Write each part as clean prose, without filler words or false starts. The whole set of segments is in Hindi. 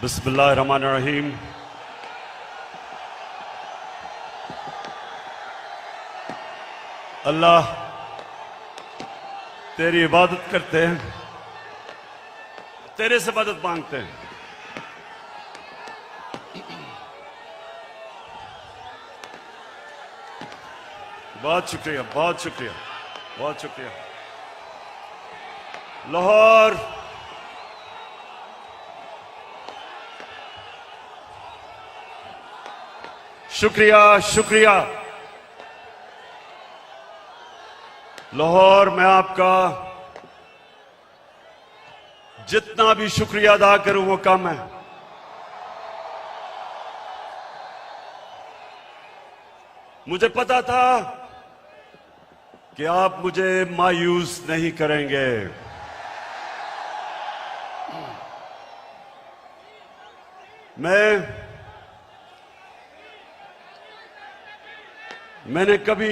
बिस्मिल्लाहिर्रहमानिर्रहीम। अल्लाह तेरी इबादत करते हैं, तेरे से मदद मांगते हैं। बहुत शुक्रिया, बहुत शुक्रिया, बहुत शुक्रिया। लाहौर शुक्रिया, शुक्रिया। लाहौर मैं आपका जितना भी शुक्रिया अदा करूं वो कम है। मुझे पता था कि आप मुझे मायूस नहीं करेंगे। मैंने कभी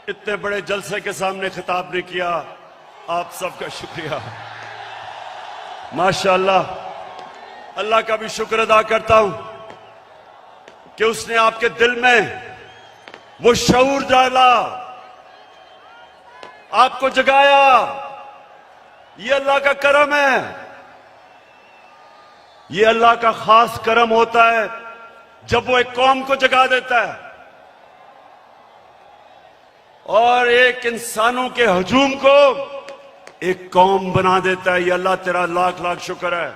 इतने बड़े जलसे के सामने खिताब नहीं किया। आप सबका शुक्रिया। माशाअल्लाह, अल्लाह का भी शुक्र अदा करता हूं कि उसने आपके दिल में वो शऊर डाला, आपको जगाया। ये अल्लाह का करम है। ये अल्लाह का खास करम होता है जब वो एक कौम को जगा देता है और एक इंसानों के हजूम को एक कौम बना देता है। ये अल्लाह तेरा लाख लाख शुक्र है।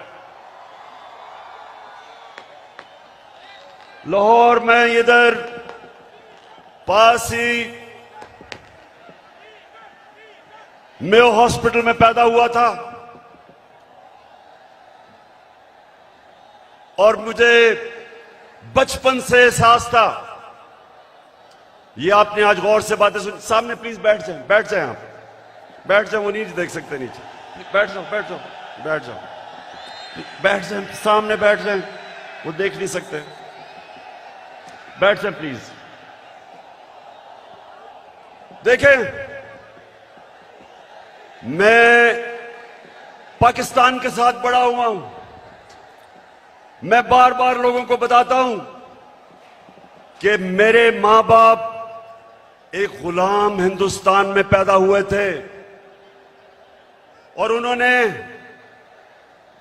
लाहौर में इधर पास ही मेयो हॉस्पिटल में पैदा हुआ था और मुझे बचपन से एहसास था। ये आपने आज गौर से बातें सुन। सामने प्लीज बैठ जाएं, बैठ जाएं, आप बैठ जाएं। वो नीचे देख सकते नीचे। बैठ जाओ, बैठ जाओ, बैठ जाओ, बैठ जाएं, सामने बैठ जाएं। वो देख नहीं सकते। बैठ जाएं प्लीज। देखें, मैं पाकिस्तान के साथ बड़ा हुआ हूं। मैं बार बार लोगों को बताता हूं कि मेरे मां बाप एक गुलाम हिंदुस्तान में पैदा हुए थे और उन्होंने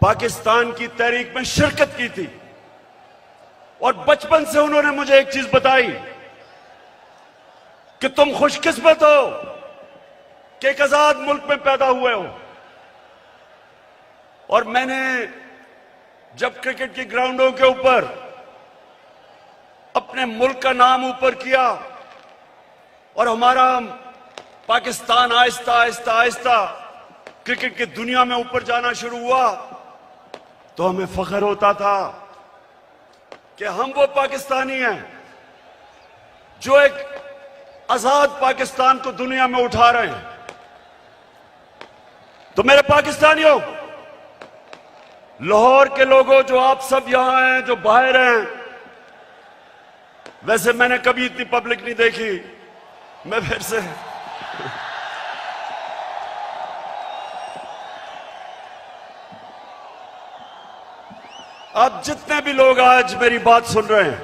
पाकिस्तान की तहरीक में शिरकत की थी। और बचपन से उन्होंने मुझे एक चीज बताई कि तुम खुशकिस्मत हो कि एक आजाद मुल्क में पैदा हुए हो। और मैंने जब क्रिकेट की ग्राउंडों के ऊपर अपने मुल्क का नाम ऊपर किया और हमारा पाकिस्तान आहिस्ता आहिस्ता आहिस्ता क्रिकेट की दुनिया में ऊपर जाना शुरू हुआ, तो हमें फख्र होता था कि हम वो पाकिस्तानी हैं जो एक आजाद पाकिस्तान को दुनिया में उठा रहे हैं। तो मेरे पाकिस्तानियों, लाहौर के लोगों, जो आप सब यहां हैं, जो बाहर हैं, वैसे मैंने कभी इतनी पब्लिक नहीं देखी। मैं फिर से आप जितने भी लोग आज मेरी बात सुन रहे हैं,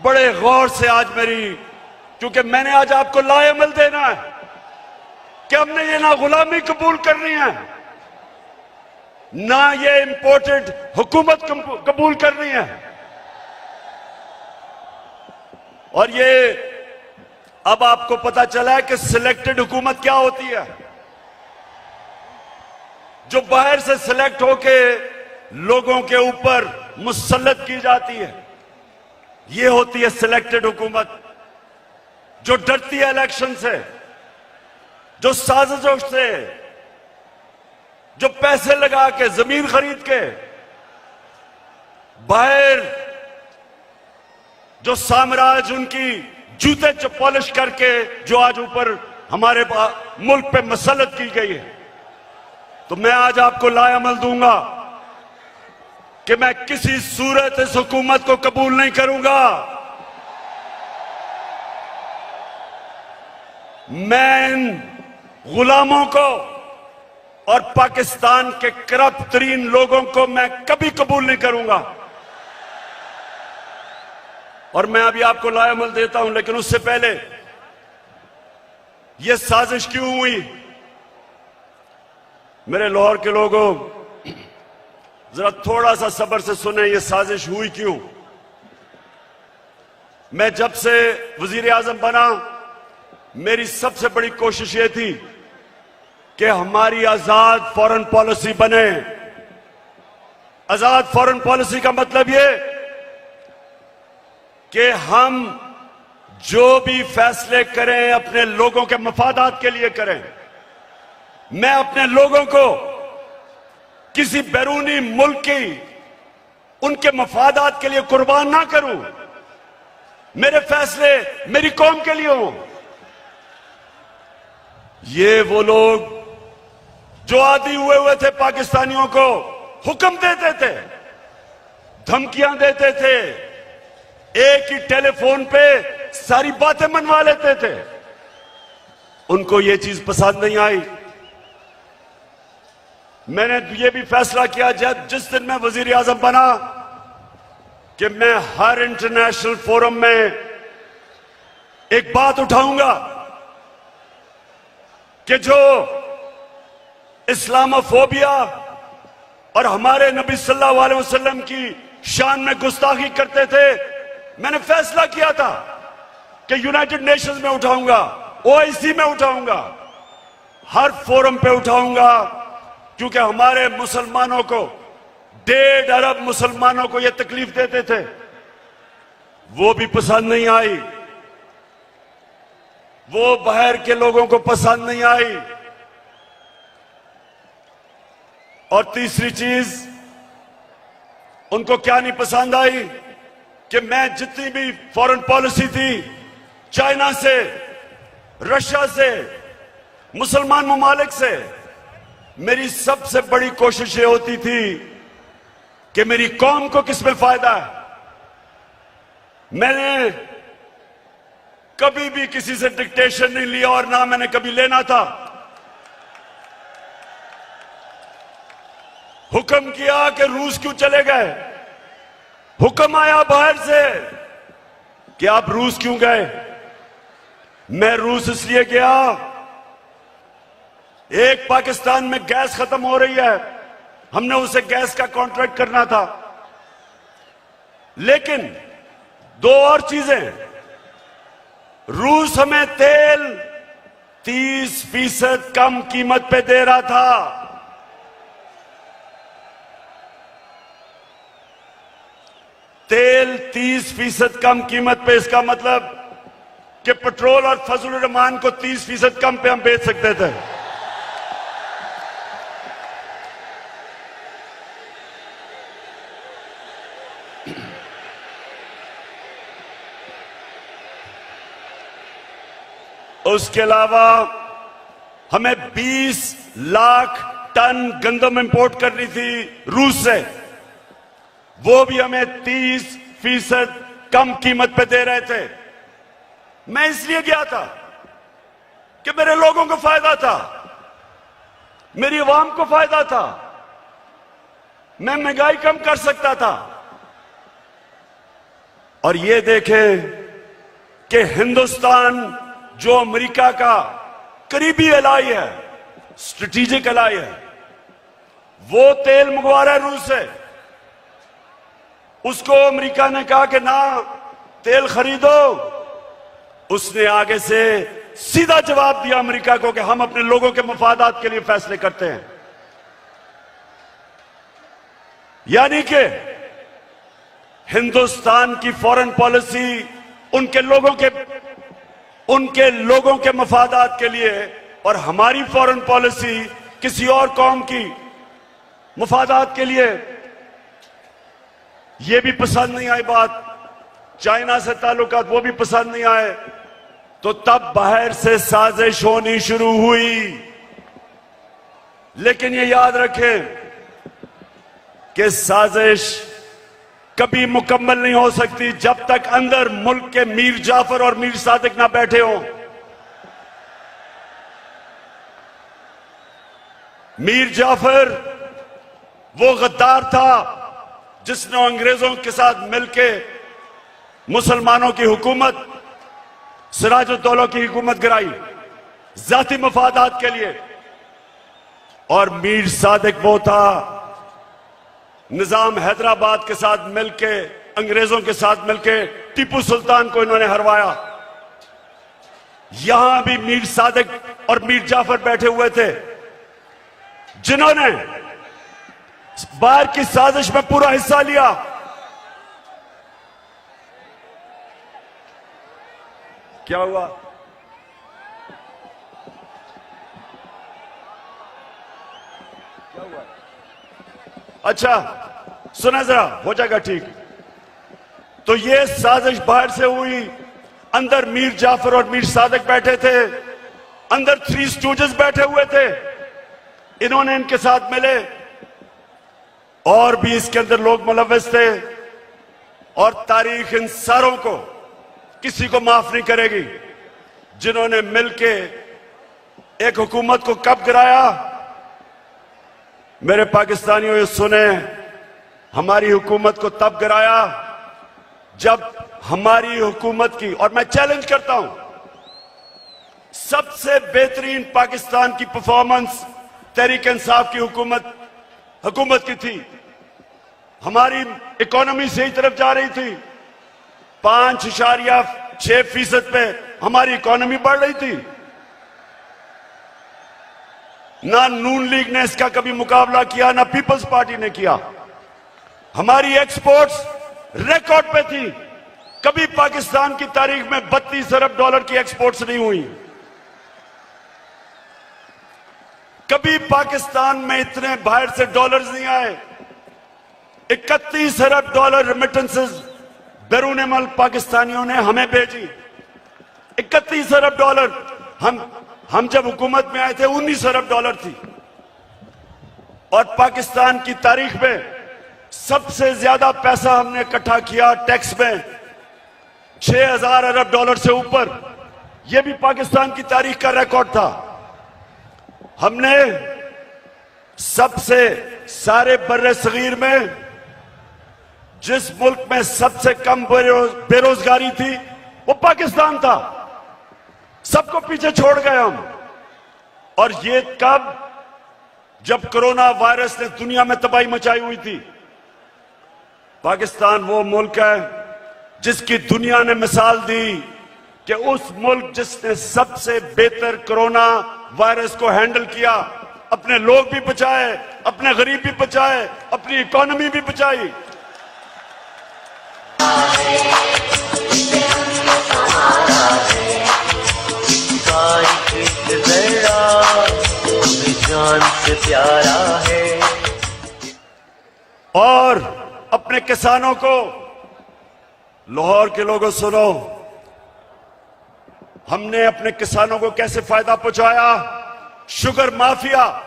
बड़े गौर से आज मेरी, क्योंकि मैंने आज आपको लाएमल देना है कि हमने ये ना गुलामी कबूल करनी है, ना ये इंपोर्टेड हुकूमत कबूल करनी है। और ये अब आपको पता चला है कि सिलेक्टेड हुकूमत क्या होती है। जो बाहर से सिलेक्ट होके लोगों के ऊपर मुसल्लत की जाती है, ये होती है सिलेक्टेड हुकूमत। जो डरती है इलेक्शन से, जो साजिशों से, जो पैसे लगा के, जमीन खरीद के, बाहर जो साम्राज्य उनकी जूते पॉलिश करके जो आज ऊपर हमारे मुल्क पे मसल्लत की गई है। तो मैं आज आपको लाएमल दूंगा कि मैं किसी सूरत इस हुकूमत को कबूल नहीं करूंगा। मैं इन गुलामों को और पाकिस्तान के करप्ट तरीन लोगों को मैं कभी कबूल नहीं करूंगा। और मैं अभी आपको लाएमल देता हूं, लेकिन उससे पहले यह साजिश क्यों हुई? मेरे लाहौर के लोगों, जरा थोड़ा सा सब्र से सुने, यह साजिश हुई क्यों। मैं जब से वजीर आजम बना, मेरी सबसे बड़ी कोशिश यह थी कि हमारी आजाद फॉरेन पॉलिसी बने। आजाद फॉरेन पॉलिसी का मतलब यह कि हम जो भी फैसले करें अपने लोगों के मफादात के लिए करें। मैं अपने लोगों को किसी बैरूनी मुल्क की उनके मफादात के लिए कुर्बान ना करूं। मेरे फैसले मेरी कौम के लिए हों। ये वो लोग जो आदी हुए थे पाकिस्तानियों को हुक्म देते थे, धमकियां देते थे, एक ही टेलीफोन पे सारी बातें मनवा लेते थे, उनको ये चीज पसंद नहीं आई। मैंने ये भी फैसला किया जब जिस दिन मैं वजीर आजम बना कि मैं हर इंटरनेशनल फोरम में एक बात उठाऊंगा कि जो इस्लामोफोबिया और हमारे नबी सल्लल्लाहु अलैहि वसल्लम की शान में गुस्ताखी करते थे, मैंने फैसला किया था कि यूनाइटेड नेशंस में उठाऊंगा, ओआईसी में उठाऊंगा, हर फोरम पे उठाऊंगा, क्योंकि हमारे मुसलमानों को 1.5 अरब मुसलमानों को यह तकलीफ देते थे, वो भी पसंद नहीं आई, वो बाहर के लोगों को पसंद नहीं आई। और तीसरी चीज उनको क्या नहीं पसंद आई कि मैं जितनी भी फॉरेन पॉलिसी थी, चाइना से, रशिया से, मुसलमान ममालिक से, मेरी सबसे बड़ी कोशिश ये होती थी कि मेरी कौम को किसमें फायदा है। मैंने कभी भी किसी से डिक्टेशन नहीं लिया और ना मैंने कभी लेना था। हुक्म किया कि रूस क्यों चले गए, हुक्म आया बाहर से कि आप रूस क्यों गए। मैं रूस इसलिए गया, एक पाकिस्तान में गैस खत्म हो रही है, हमने उसे गैस का कॉन्ट्रैक्ट करना था, लेकिन 2 और चीजें, रूस हमें तेल 30% कम कीमत पे दे रहा था। तेल 30% कम कीमत पे, इसका मतलब कि पेट्रोल और फजल रहमान को 30% कम पे हम बेच सकते थे। उसके अलावा हमें 20 लाख टन गंदम इंपोर्ट करनी थी रूस से, वो भी हमें 30% कम कीमत पे दे रहे थे। मैं इसलिए गया था कि मेरे लोगों को फायदा था, मेरी आवाम को फायदा था, मैं महंगाई कम कर सकता था। और ये देखें कि हिंदुस्तान जो अमेरिका का करीबी एलाई है, स्ट्रेटेजिक एलाई है, वो तेल मंगवा रहा है रूस से। उसको अमेरिका ने कहा कि ना तेल खरीदो, उसने आगे से सीधा जवाब दिया अमेरिका को कि हम अपने लोगों के मफादात के लिए फैसले करते हैं। यानी कि हिंदुस्तान की फॉरेन पॉलिसी उनके लोगों के मफादात के लिए, और हमारी फॉरेन पॉलिसी किसी और कौम की मफादात के लिए। यह भी पसंद नहीं आई बात, चाइना से ताल्लुकात वो भी पसंद नहीं आए, तो तब बाहर से साजिश होनी शुरू हुई। लेकिन ये याद रखें कि साजिश कभी मुकम्मल नहीं हो सकती जब तक अंदर मुल्क के मीर जाफर और मीर सादिक ना बैठे हों। मीर जाफर वो गद्दार था जिसने अंग्रेजों के साथ मिलके मुसलमानों की हुकूमत, सिराजुद्दौला की हुकूमत गिराई जाती मफादात के लिए। और मीर सादिक वो था निजाम हैदराबाद के साथ मिलके, अंग्रेजों के साथ मिलके टीपू सुल्तान को इन्होंने हरवाया। यहां भी मीर सादिक और मीर जाफर बैठे हुए थे जिन्होंने बाहर की साजिश में पूरा हिस्सा लिया। क्या हुआ? क्या हुआ? अच्छा सुना जरा, हो जाएगा ठीक। तो ये साजिश बाहर से हुई, अंदर मीर जाफर और मीर सादिक बैठे थे, अंदर थ्री स्टूजेस बैठे हुए थे, इन्होंने इनके साथ मिले। और भी इसके अंदर लोग मुलव्वस थे। और तारीख इन सारों को किसी को माफ नहीं करेगी जिन्होंने मिलके एक हुकूमत को कब गिराया। मेरे पाकिस्तानियों ये सुने, हमारी हुकूमत को तब गिराया जब हमारी हुकूमत की, और मैं चैलेंज करता हूं, सबसे बेहतरीन पाकिस्तान की परफॉर्मेंस तहरीक इंसाफ की हुकूमत की थी। हमारी इकोनॉमी सही तरफ जा रही थी, 5.6% पे हमारी इकोनॉमी बढ़ रही थी। ना नून लीग ने इसका कभी मुकाबला किया, ना पीपल्स पार्टी ने किया। हमारी एक्सपोर्ट्स रिकॉर्ड पे थी। कभी पाकिस्तान की तारीख में $32 अरब की एक्सपोर्ट्स नहीं हुई। कभी पाकिस्तान में इतने बाहर से डॉलर्स नहीं आए। $31 अरब रेमिटेंसेस बैरून मुल्क पाकिस्तानियों ने हमें भेजी। $31 अरब। हम जब हुकूमत में आए थे $19 अरब थी। और पाकिस्तान की तारीख में सबसे ज्यादा पैसा हमने इकट्ठा किया टैक्स में, $6,000 अरब से ऊपर। यह भी पाकिस्तान की तारीख का रिकॉर्ड था। हमने सबसे सारे बर्रे सगीर में जिस मुल्क में सबसे कम बेरोजगारी थी वो पाकिस्तान था। सबको पीछे छोड़ गए हम। और ये कब? जब कोरोना वायरस ने दुनिया में तबाही मचाई हुई थी। पाकिस्तान वो मुल्क है जिसकी दुनिया ने मिसाल दी कि उस मुल्क जिसने सबसे बेहतर कोरोना वायरस को हैंडल किया, अपने लोग भी बचाए, अपने गरीब भी बचाए, अपनी इकोनॉमी भी बचाई। जान से प्यारा है। और अपने किसानों को, लाहौर के लोगों सुनो, हमने अपने किसानों को कैसे फायदा पहुंचाया। शुगर माफिया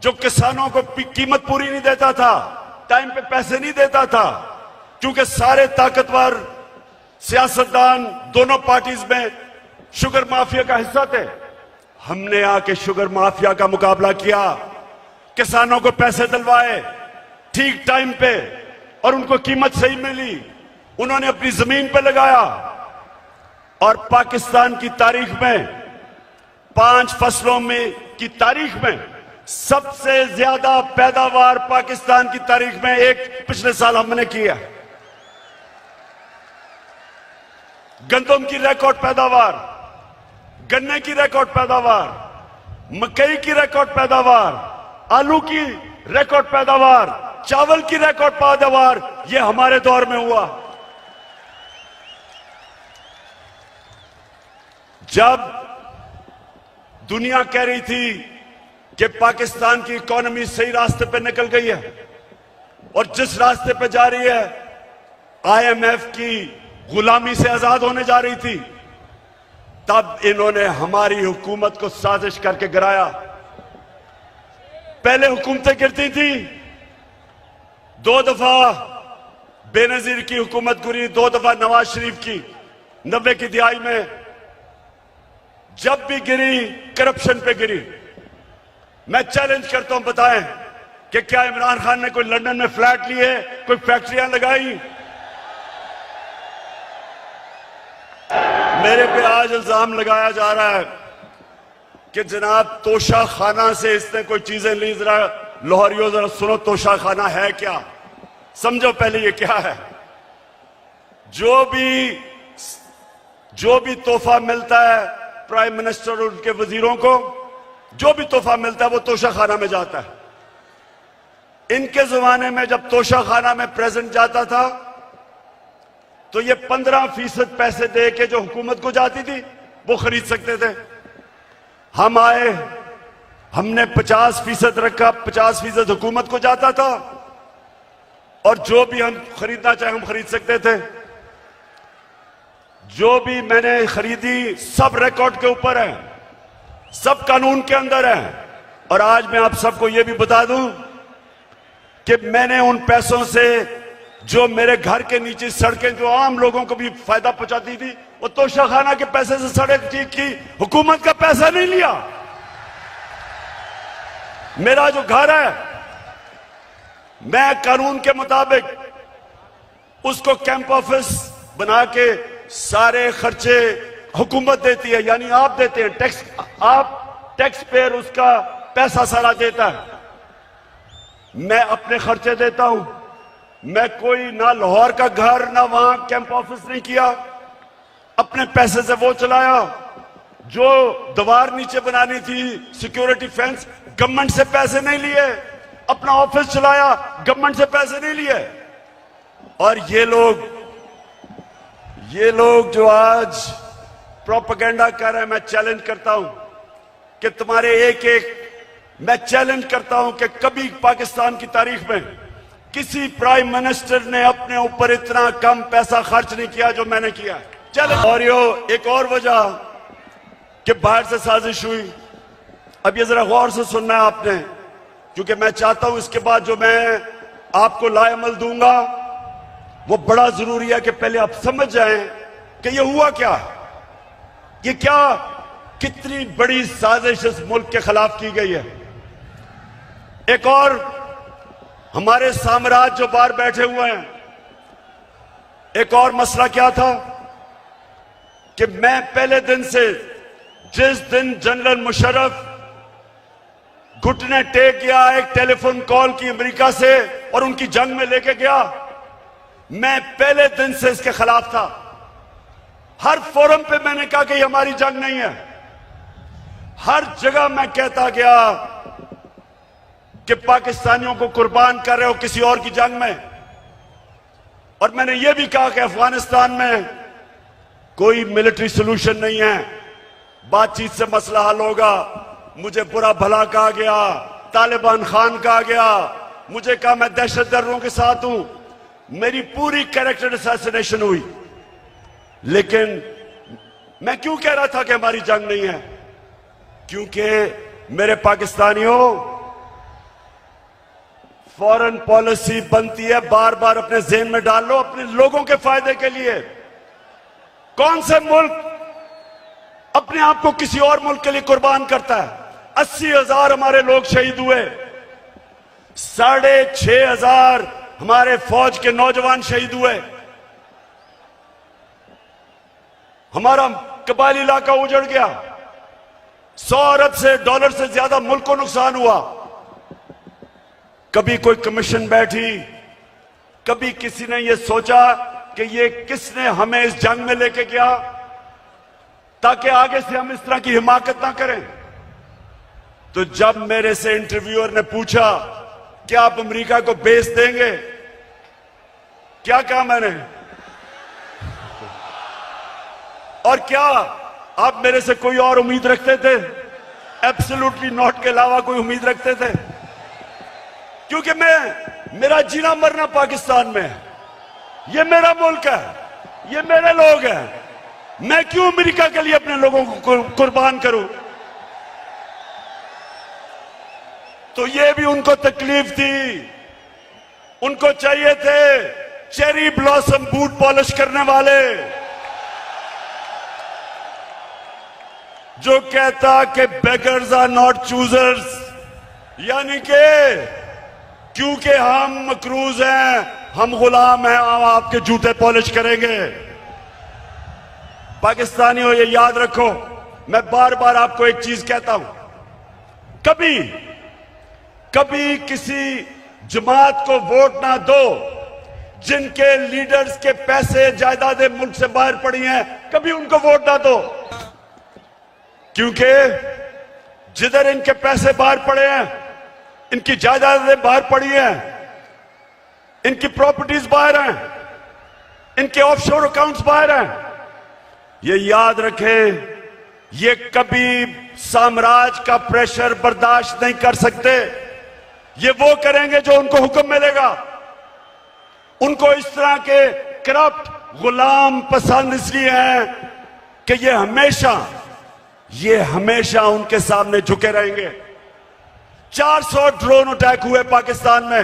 जो किसानों को कीमत पूरी नहीं देता था, टाइम पे पैसे नहीं देता था, क्योंकि सारे ताकतवर सियासतदान दोनों पार्टीज में शुगर माफिया का हिस्सा थे। हमने आके शुगर माफिया का मुकाबला किया, किसानों को पैसे दिलवाए ठीक टाइम पे, और उनको कीमत सही मिली। उन्होंने अपनी जमीन पे लगाया। और पाकिस्तान की तारीख में 5 फसलों में की तारीख में सबसे ज्यादा पैदावार पाकिस्तान की तारीख में एक पिछले साल हमने किया। गंदम की रिकॉर्ड पैदावार, गन्ने की रिकॉर्ड पैदावार, मकई की रिकॉर्ड पैदावार, आलू की रिकॉर्ड पैदावार, चावल की रिकॉर्ड पैदावार, यह हमारे दौर में हुआ। जब दुनिया कह रही थी कि पाकिस्तान की इकोनॉमी सही रास्ते पे निकल गई है और जिस रास्ते पे जा रही है, आईएमएफ की गुलामी से आजाद होने जा रही थी, तब इन्होंने हमारी हुकूमत को साजिश करके गिराया। पहले हुकूमतें गिरती थी, 2 दफा बेनजीर की हुकूमत गिरी, 2 दफा नवाज शरीफ की 90 की दिहाई में। जब भी गिरी करप्शन पे गिरी। मैं चैलेंज करता हूं, बताएं कि क्या इमरान खान ने कोई लंदन में फ्लैट लिए, कोई फैक्ट्रियां लगाई? मेरे पे आज इल्जाम लगाया जा रहा है कि जनाब तोशा खाना से इसने कोई चीजें ली। जरा लाहौरियों जरा सुनो, तोशा खाना है क्या? समझो पहले ये क्या है। जो भी तोहफा मिलता है प्राइम मिनिस्टर और उनके वजीरों को, जो भी तोहफा मिलता है वो तोशा खाना में जाता है। इनके जमाने में जब तोशा खाना में प्रेजेंट जाता था तो ये 15% पैसे दे के जो हुकूमत को जाती थी वो खरीद सकते थे। हम आए, हमने 50% रखा, 50% हुकूमत को जाता था और जो भी हम खरीदना चाहे हम खरीद सकते थे। जो भी मैंने खरीदी सब रिकॉर्ड के ऊपर है, सब कानून के अंदर है। और आज मैं आप सबको यह भी बता दूं कि मैंने उन पैसों से जो मेरे घर के नीचे सड़कें जो आम लोगों को भी फायदा पहुंचाती थी, वो तोशा खाना के पैसे से सड़क ठीक की, हुकूमत का पैसा नहीं लिया। मेरा जो घर है मैं कानून के मुताबिक उसको कैंप ऑफिस बना के सारे खर्चे हुकूमत देती है, यानी आप देते हैं टैक्स, आप टैक्स पेयर उसका पैसा सारा देता है। मैं अपने खर्चे देता हूं। मैं कोई ना लाहौर का घर ना वहां कैंप ऑफिस नहीं किया, अपने पैसे से वो चलाया। जो दीवार नीचे बनानी थी सिक्योरिटी फेंस, गवर्नमेंट से पैसे नहीं लिए, अपना ऑफिस चलाया, गवर्नमेंट से पैसे नहीं लिए। और ये लोग जो आज प्रोपेगेंडा कर रहे हैं, मैं चैलेंज करता हूं कि तुम्हारे मैं चैलेंज करता हूं कि कभी पाकिस्तान की तारीख में किसी प्राइम मिनिस्टर ने अपने ऊपर इतना कम पैसा खर्च नहीं किया जो मैंने किया। चैलेंज। और एक और वजह कि बाहर से साजिश हुई, अब ये जरा गौर से सुनना है आपने, क्योंकि मैं चाहता हूं इसके बाद जो मैं आपको लाएमल दूंगा वो बड़ा जरूरी है कि पहले आप समझ जाएं कि ये हुआ क्या, ये कितनी बड़ी साजिश इस मुल्क के खिलाफ की गई है। एक और हमारे साम्राज्य जो बाहर बैठे हुए हैं, एक और मसला क्या था कि मैं पहले दिन से, जिस दिन जनरल मुशर्रफ घुटने टेक गया एक टेलीफोन कॉल की अमेरिका से और उनकी जंग में लेके गया, मैं पहले दिन से इसके खिलाफ था। हर फोरम पे मैंने कहा कि ये हमारी जंग नहीं है। हर जगह मैं कहता गया कि पाकिस्तानियों को कुर्बान कर रहे हो किसी और की जंग में। और मैंने यह भी कहा कि अफगानिस्तान में कोई मिलिट्री सोल्यूशन नहीं है, बातचीत से मसला हल होगा। मुझे बुरा भला कहा गया, तालिबान खान कहा गया, मुझे कहा मैं दहशतगर्दों के साथ हूं, मेरी पूरी कैरेक्टर असैसिनेशन हुई। लेकिन मैं क्यों कह रहा था कि हमारी जंग नहीं है? क्योंकि मेरे पाकिस्तानियों, फॉरेन पॉलिसी बनती है, बार बार अपने ज़हन में डाल लो, अपने लोगों के फायदे के लिए। कौन से मुल्क अपने आप को किसी और मुल्क के लिए कुर्बान करता है? 80,000 हमारे लोग शहीद हुए, 6,500 हमारे फौज के नौजवान शहीद हुए, हमारा कबायली इलाका उजड़ गया, 100 अरब से डॉलर से ज्यादा मुल्क को नुकसान हुआ। कभी कोई कमीशन बैठी, कभी किसी ने यह सोचा कि ये किसने हमें इस जंग में लेके गया ताकि आगे से हम इस तरह की हिमाकत ना करें। तो जब मेरे से इंटरव्यूअर ने पूछा क्या आप अमेरिका को बेस देंगे, क्या कहा मैंने? और क्या आप मेरे से कोई और उम्मीद रखते थे? एब्सोल्युटली नॉट के अलावा कोई उम्मीद रखते थे? क्योंकि मेरा जीना मरना पाकिस्तान में है, ये मेरा मुल्क है, ये मेरे लोग हैं। मैं क्यों अमेरिका के लिए अपने लोगों को कुर्बान करूं? तो ये भी उनको तकलीफ थी, उनको चाहिए थे चेरी ब्लॉसम बूट पॉलिश करने वाले, जो कहता कि बेगर्स आर नॉट चूजर्स, यानी कि क्योंकि हम मकरूज हैं, हम गुलाम हैं, हम आपके जूते पॉलिश करेंगे। पाकिस्तानियों, ये याद रखो, मैं बार बार आपको एक चीज कहता हूं, कभी कभी किसी जमात को वोट ना दो जिनके लीडर्स के पैसे जायदादें मुल्क से बाहर पड़ी हैं, कभी उनको वोट ना दो, क्योंकि जिधर इनके पैसे बाहर पड़े हैं, इनकी जायदादें बाहर पड़ी हैं, इनकी प्रॉपर्टीज बाहर हैं, इनके ऑफशोर अकाउंट्स बाहर हैं, ये याद रखें, ये कभी साम्राज्य का प्रेशर बर्दाश्त नहीं कर सकते। ये वो करेंगे जो उनको हुक्म मिलेगा। उनको इस तरह के करप्ट गुलाम पसंद इसलिए हैं कि ये हमेशा उनके सामने झुके रहेंगे। 400 ड्रोन अटैक हुए पाकिस्तान में।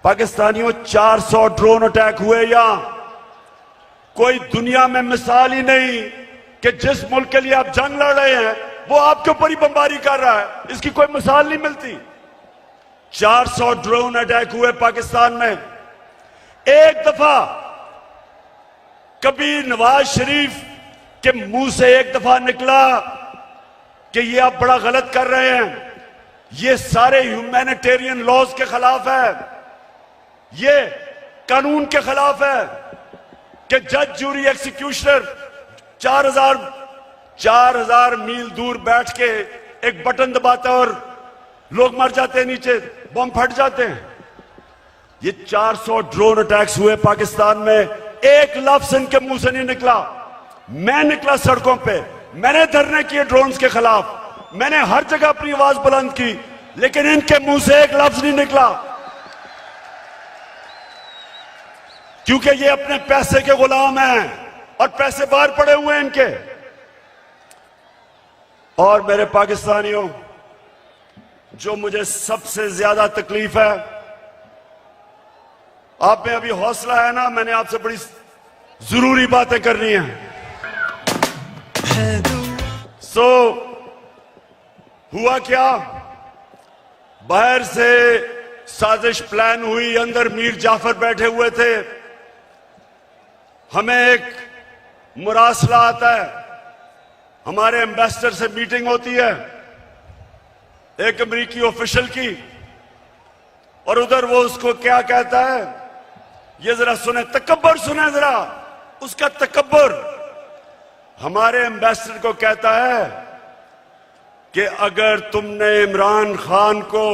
पाकिस्तानियों, 400 ड्रोन अटैक हुए यहां। कोई दुनिया में मिसाल ही नहीं कि जिस मुल्क के लिए आप जंग लड़ रहे हैं वो आपके ऊपर ही बमबारी कर रहा है, इसकी कोई मिसाल नहीं मिलती। 400 ड्रोन अटैक हुए पाकिस्तान में। एक दफा कभी नवाज शरीफ के मुंह से एक दफा निकला कि ये आप बड़ा गलत कर रहे हैं, ये सारे ह्यूमैनिटेरियन लॉज के खिलाफ है, ये कानून के खिलाफ है कि जज, जूरी, एक्सिक्यूशनर 4000 मील दूर बैठ के एक बटन दबाता और लोग मर जाते हैं, नीचे बम फट जाते हैं। ये 400 ड्रोन अटैक्स हुए पाकिस्तान में। एक लफ्ज इनके मुंह से नहीं निकला। मैं निकला सड़कों पे, मैंने धरने किए ड्रोन्स के खिलाफ, मैंने हर जगह अपनी आवाज बुलंद की, लेकिन इनके मुंह से एक लफ्ज नहीं निकला, क्योंकि ये अपने पैसे के गुलाम हैं और पैसे बाहर पड़े हुए हैं इनके। और मेरे पाकिस्तानियों, जो मुझे सबसे ज्यादा तकलीफ है, आप में अभी हौसला है ना, मैंने आपसे बड़ी जरूरी बातें करनी है। हुआ क्या, बाहर से साजिश प्लान हुई, अंदर मीर जाफर बैठे हुए थे। हमें एक मुरासला आता है, हमारे एम्बेसडर से मीटिंग होती है एक अमेरिकी ऑफिशियल की, और उधर वो उसको क्या कहता है, ये जरा सुने, तकब्बर सुने जरा, उसका तकब्बर। हमारे एम्बेसडर को कहता है कि अगर तुमने इमरान खान को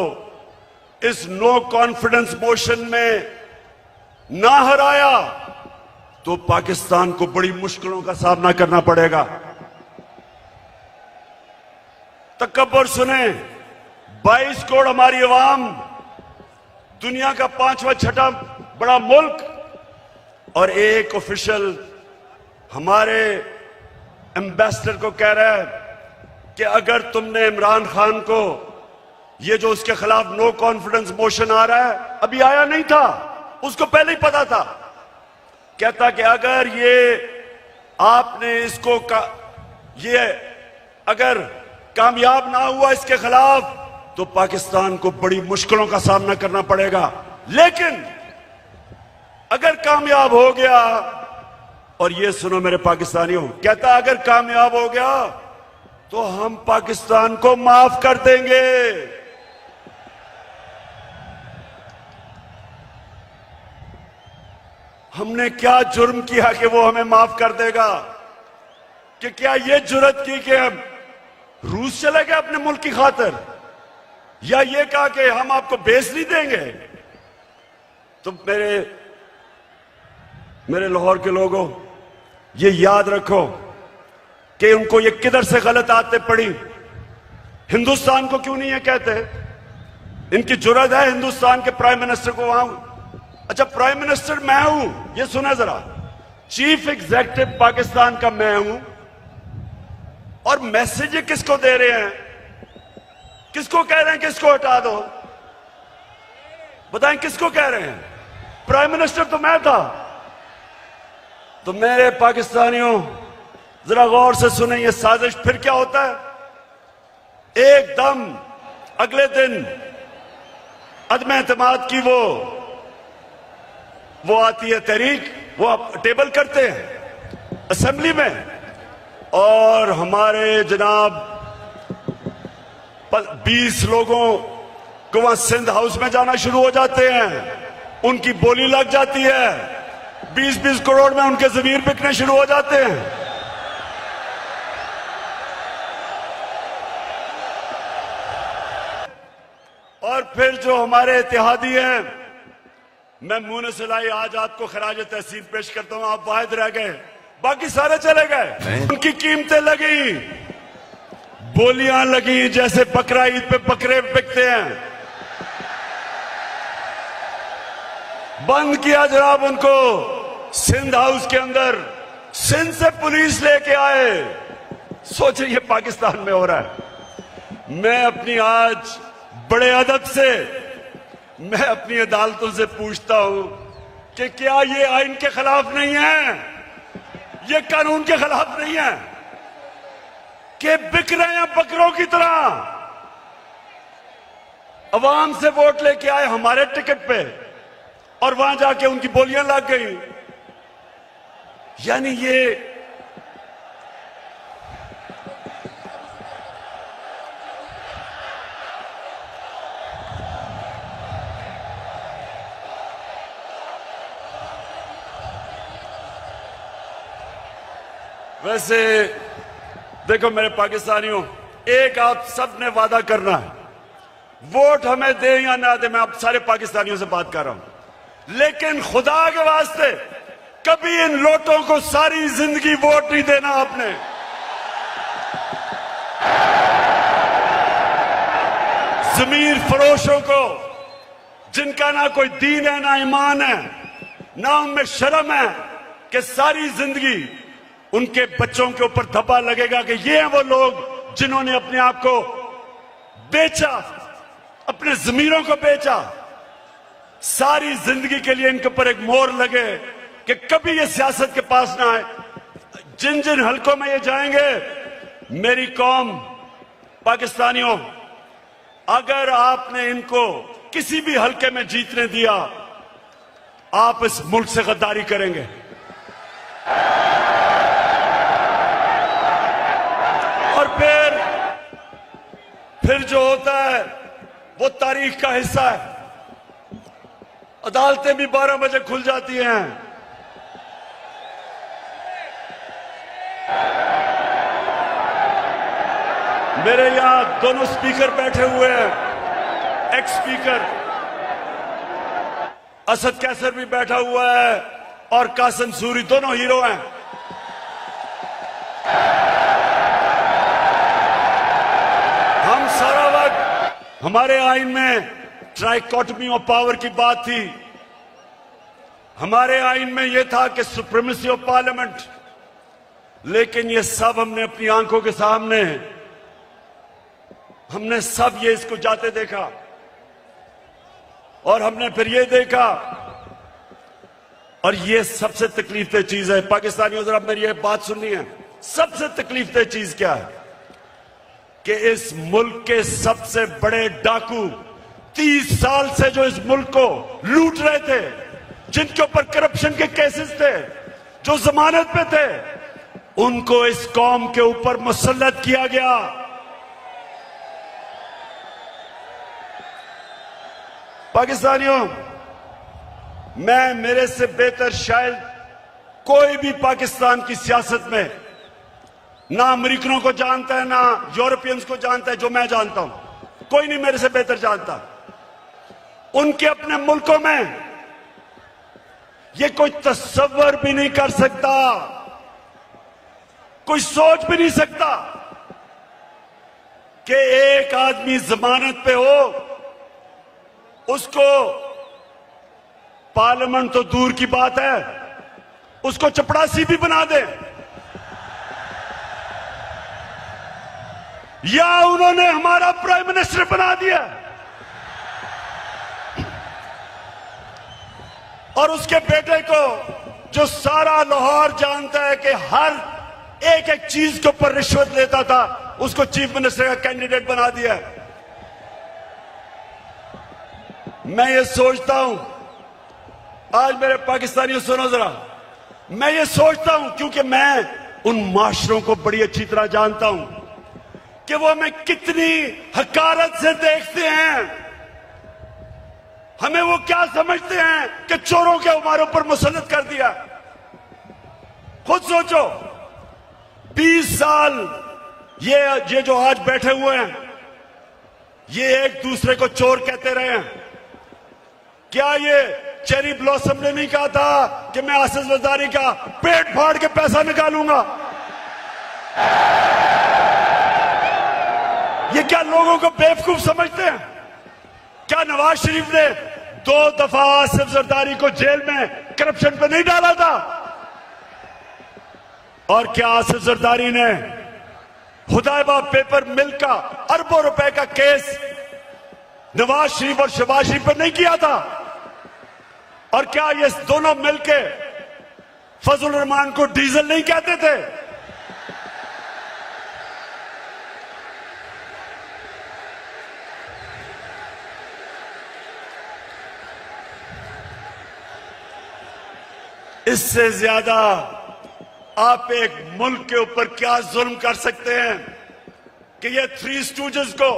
इस नो कॉन्फिडेंस मोशन में ना हराया तो पाकिस्तान को बड़ी मुश्किलों का सामना करना पड़ेगा। तकब्बर सुने, 22 करोड़ हमारी अवाम, दुनिया का 5वां 6वां बड़ा मुल्क, और एक ऑफिशियल हमारे एम्बेसडर को कह रहा है कि अगर तुमने इमरान खान को, ये जो उसके खिलाफ नो कॉन्फिडेंस मोशन आ रहा है, अभी आया नहीं था, उसको पहले ही पता था, कहता कि अगर ये आपने इसको ये अगर कामयाब ना हुआ इसके खिलाफ तो पाकिस्तान को बड़ी मुश्किलों का सामना करना पड़ेगा। लेकिन अगर कामयाब हो गया, और ये सुनो मेरे पाकिस्तानियों, कहता अगर कामयाब हो गया तो हम पाकिस्तान को माफ कर देंगे। हमने क्या जुर्म किया कि वो हमें माफ कर देगा? कि क्या ये जुर्रत की कि हम रूस चले गए अपने मुल्क की खातिर, या ये कहा कि हम आपको बेच नहीं देंगे? तो मेरे लाहौर के लोगों, ये याद रखो कि उनको ये किधर से गलत आदतें पड़ी। हिंदुस्तान को क्यों नहीं ये कहते? इनकी जुर्रत है हिंदुस्तान के प्राइम मिनिस्टर को वहां, अच्छा प्राइम मिनिस्टर मैं हूं, ये सुना जरा, चीफ एग्जीक्यूटिव पाकिस्तान का मैं हूं, और मैसेज किसको दे रहे हैं? किसको कह रहे हैं किसको हटा दो? बताएं किसको कह रहे हैं? प्राइम मिनिस्टर तो मैं था। तो मेरे पाकिस्तानियों जरा गौर से सुने, ये साजिश फिर क्या होता है, एकदम अगले दिन अदम एतमाद की वो आती है तहरीक, वो आप टेबल करते हैं असेंबली में, और हमारे जनाब 20 लोगों को वहां सिंध हाउस में जाना शुरू हो जाते हैं, उनकी बोली लग जाती है, 20-20 करोड़ में उनके जमीर बिकने शुरू हो जाते हैं। और फिर जो हमारे इत्तेहादी हैं, मैं मुंह से लाई आज आपको खराज तहसीन पेश करता हूं, आप वाहिद रह गए, बाकी सारे चले गए। उनकी कीमतें लगी, बोलियां लगी, जैसे बकरा ईद पे बकरे बिकते हैं, बंद किया जनाब उनको सिंध हाउस के अंदर। सिंध से पुलिस लेके आए। सोचिए ये पाकिस्तान में हो रहा है। मैं अपनी आज बड़े अदब से मैं अपनी अदालतों से पूछता हूं कि क्या ये आइन के खिलाफ नहीं है, ये कानून के खिलाफ नहीं है कि बिक रहे हैं बकरों की तरह, अवाम से वोट लेके आए हमारे टिकट पे और वहां जाके उनकी बोलियां लग गई। यानी ये वैसे देखो मेरे पाकिस्तानियों, एक आप सब ने वादा करना है, वोट हमें दे या ना दे, मैं आप सारे पाकिस्तानियों से बात कर रहा हूं, लेकिन खुदा के वास्ते कभी इन लोटों को सारी जिंदगी वोट नहीं देना आपने। जमीर फरोशों को, जिनका ना कोई दीन है ना ईमान है ना उनमें शर्म है, कि सारी जिंदगी उनके बच्चों के ऊपर धब्बा लगेगा कि ये हैं वो लोग जिन्होंने अपने आप को बेचा, अपने जमीरों को बेचा। सारी जिंदगी के लिए इनके ऊपर एक मोहर लगे कि कभी ये सियासत के पास ना आए। जिन जिन हलकों में ये जाएंगे, मेरी कौम पाकिस्तानियों, अगर आपने इनको किसी भी हलके में जीतने दिया, आप इस मुल्क से गद्दारी करेंगे। और फिर जो होता है वो तारीख का हिस्सा है। अदालतें भी 12 बजे खुल जाती हैं। मेरे यहां दोनों स्पीकर बैठे हुए हैं, एक्स स्पीकर असद कैसर भी बैठा हुआ है और कासिम सूरी, दोनों हीरो हैं। हम सारा वक्त, हमारे आइन में ट्राइकोटमी ऑफ पावर की बात थी, हमारे आइन में यह था कि सुप्रीमेसी ऑफ पार्लियामेंट, लेकिन ये सब हमने अपनी आंखों के सामने, हमने सब ये इसको जाते देखा और हमने फिर ये देखा। और ये सबसे तकलीफदेह चीज है पाकिस्तानियों, जरा मेरी ये बात सुननी है, सबसे तकलीफदेह चीज क्या है कि इस मुल्क के सबसे बड़े डाकू 30 साल से जो इस मुल्क को लूट रहे थे, जिनके ऊपर करप्शन के केसेस थे, जो जमानत पे थे, उनको इस कौम के ऊपर मुसल्लत किया गया। पाकिस्तानियों, मैं, मेरे से बेहतर शायद कोई भी पाकिस्तान की सियासत में ना अमेरिकनों को जानता है ना यूरोपियंस को जानता है जो मैं जानता हूं, कोई नहीं मेरे से बेहतर जानता। उनके अपने मुल्कों में ये कोई तस्वर भी नहीं कर सकता, कोई सोच भी नहीं सकता कि एक आदमी जमानत पे हो, उसको पार्लियामेंट तो दूर की बात है, उसको चपड़ासी भी बना दे, या उन्होंने हमारा प्राइम मिनिस्टर बना दिया और उसके बेटे को, जो सारा लाहौर जानता है कि हर एक एक चीज के ऊपर रिश्वत लेता था, उसको चीफ मिनिस्टर का कैंडिडेट बना दिया। मैं ये सोचता हूं, आज मेरे पाकिस्तानियों सुनो जरा, मैं ये सोचता हूं क्योंकि मैं उन माशरों को बड़ी अच्छी तरह जानता हूं कि वो हमें कितनी हकारत से देखते हैं। हमें वो क्या समझते हैं कि चोरों के हमारे ऊपर मुसल्लत कर दिया। खुद सोचो, 20 साल ये जो आज बैठे हुए हैं, ये एक दूसरे को चोर कहते रहे हैं। क्या ये चेरी ब्लॉसम ने नहीं कहा था कि मैं आसिफ जरदारी का पेट फाड़ के पैसा निकालूंगा? ये क्या लोगों को बेवकूफ समझते हैं? क्या नवाज शरीफ ने 2 दफा आसिफ जरदारी को जेल में करप्शन पे नहीं डाला था? और क्या आसिफ जरदारी ने हुदैबा पेपर मिल का अरबों रुपए का केस नवाज शरीफ और शहबाज शरीफ पर नहीं किया था? और क्या ये दोनों मिलके फजल रहमान को डीजल नहीं कहते थे? इससे ज्यादा आप एक मुल्क के ऊपर क्या जुल्म कर सकते हैं कि ये 3 स्टूजेस को,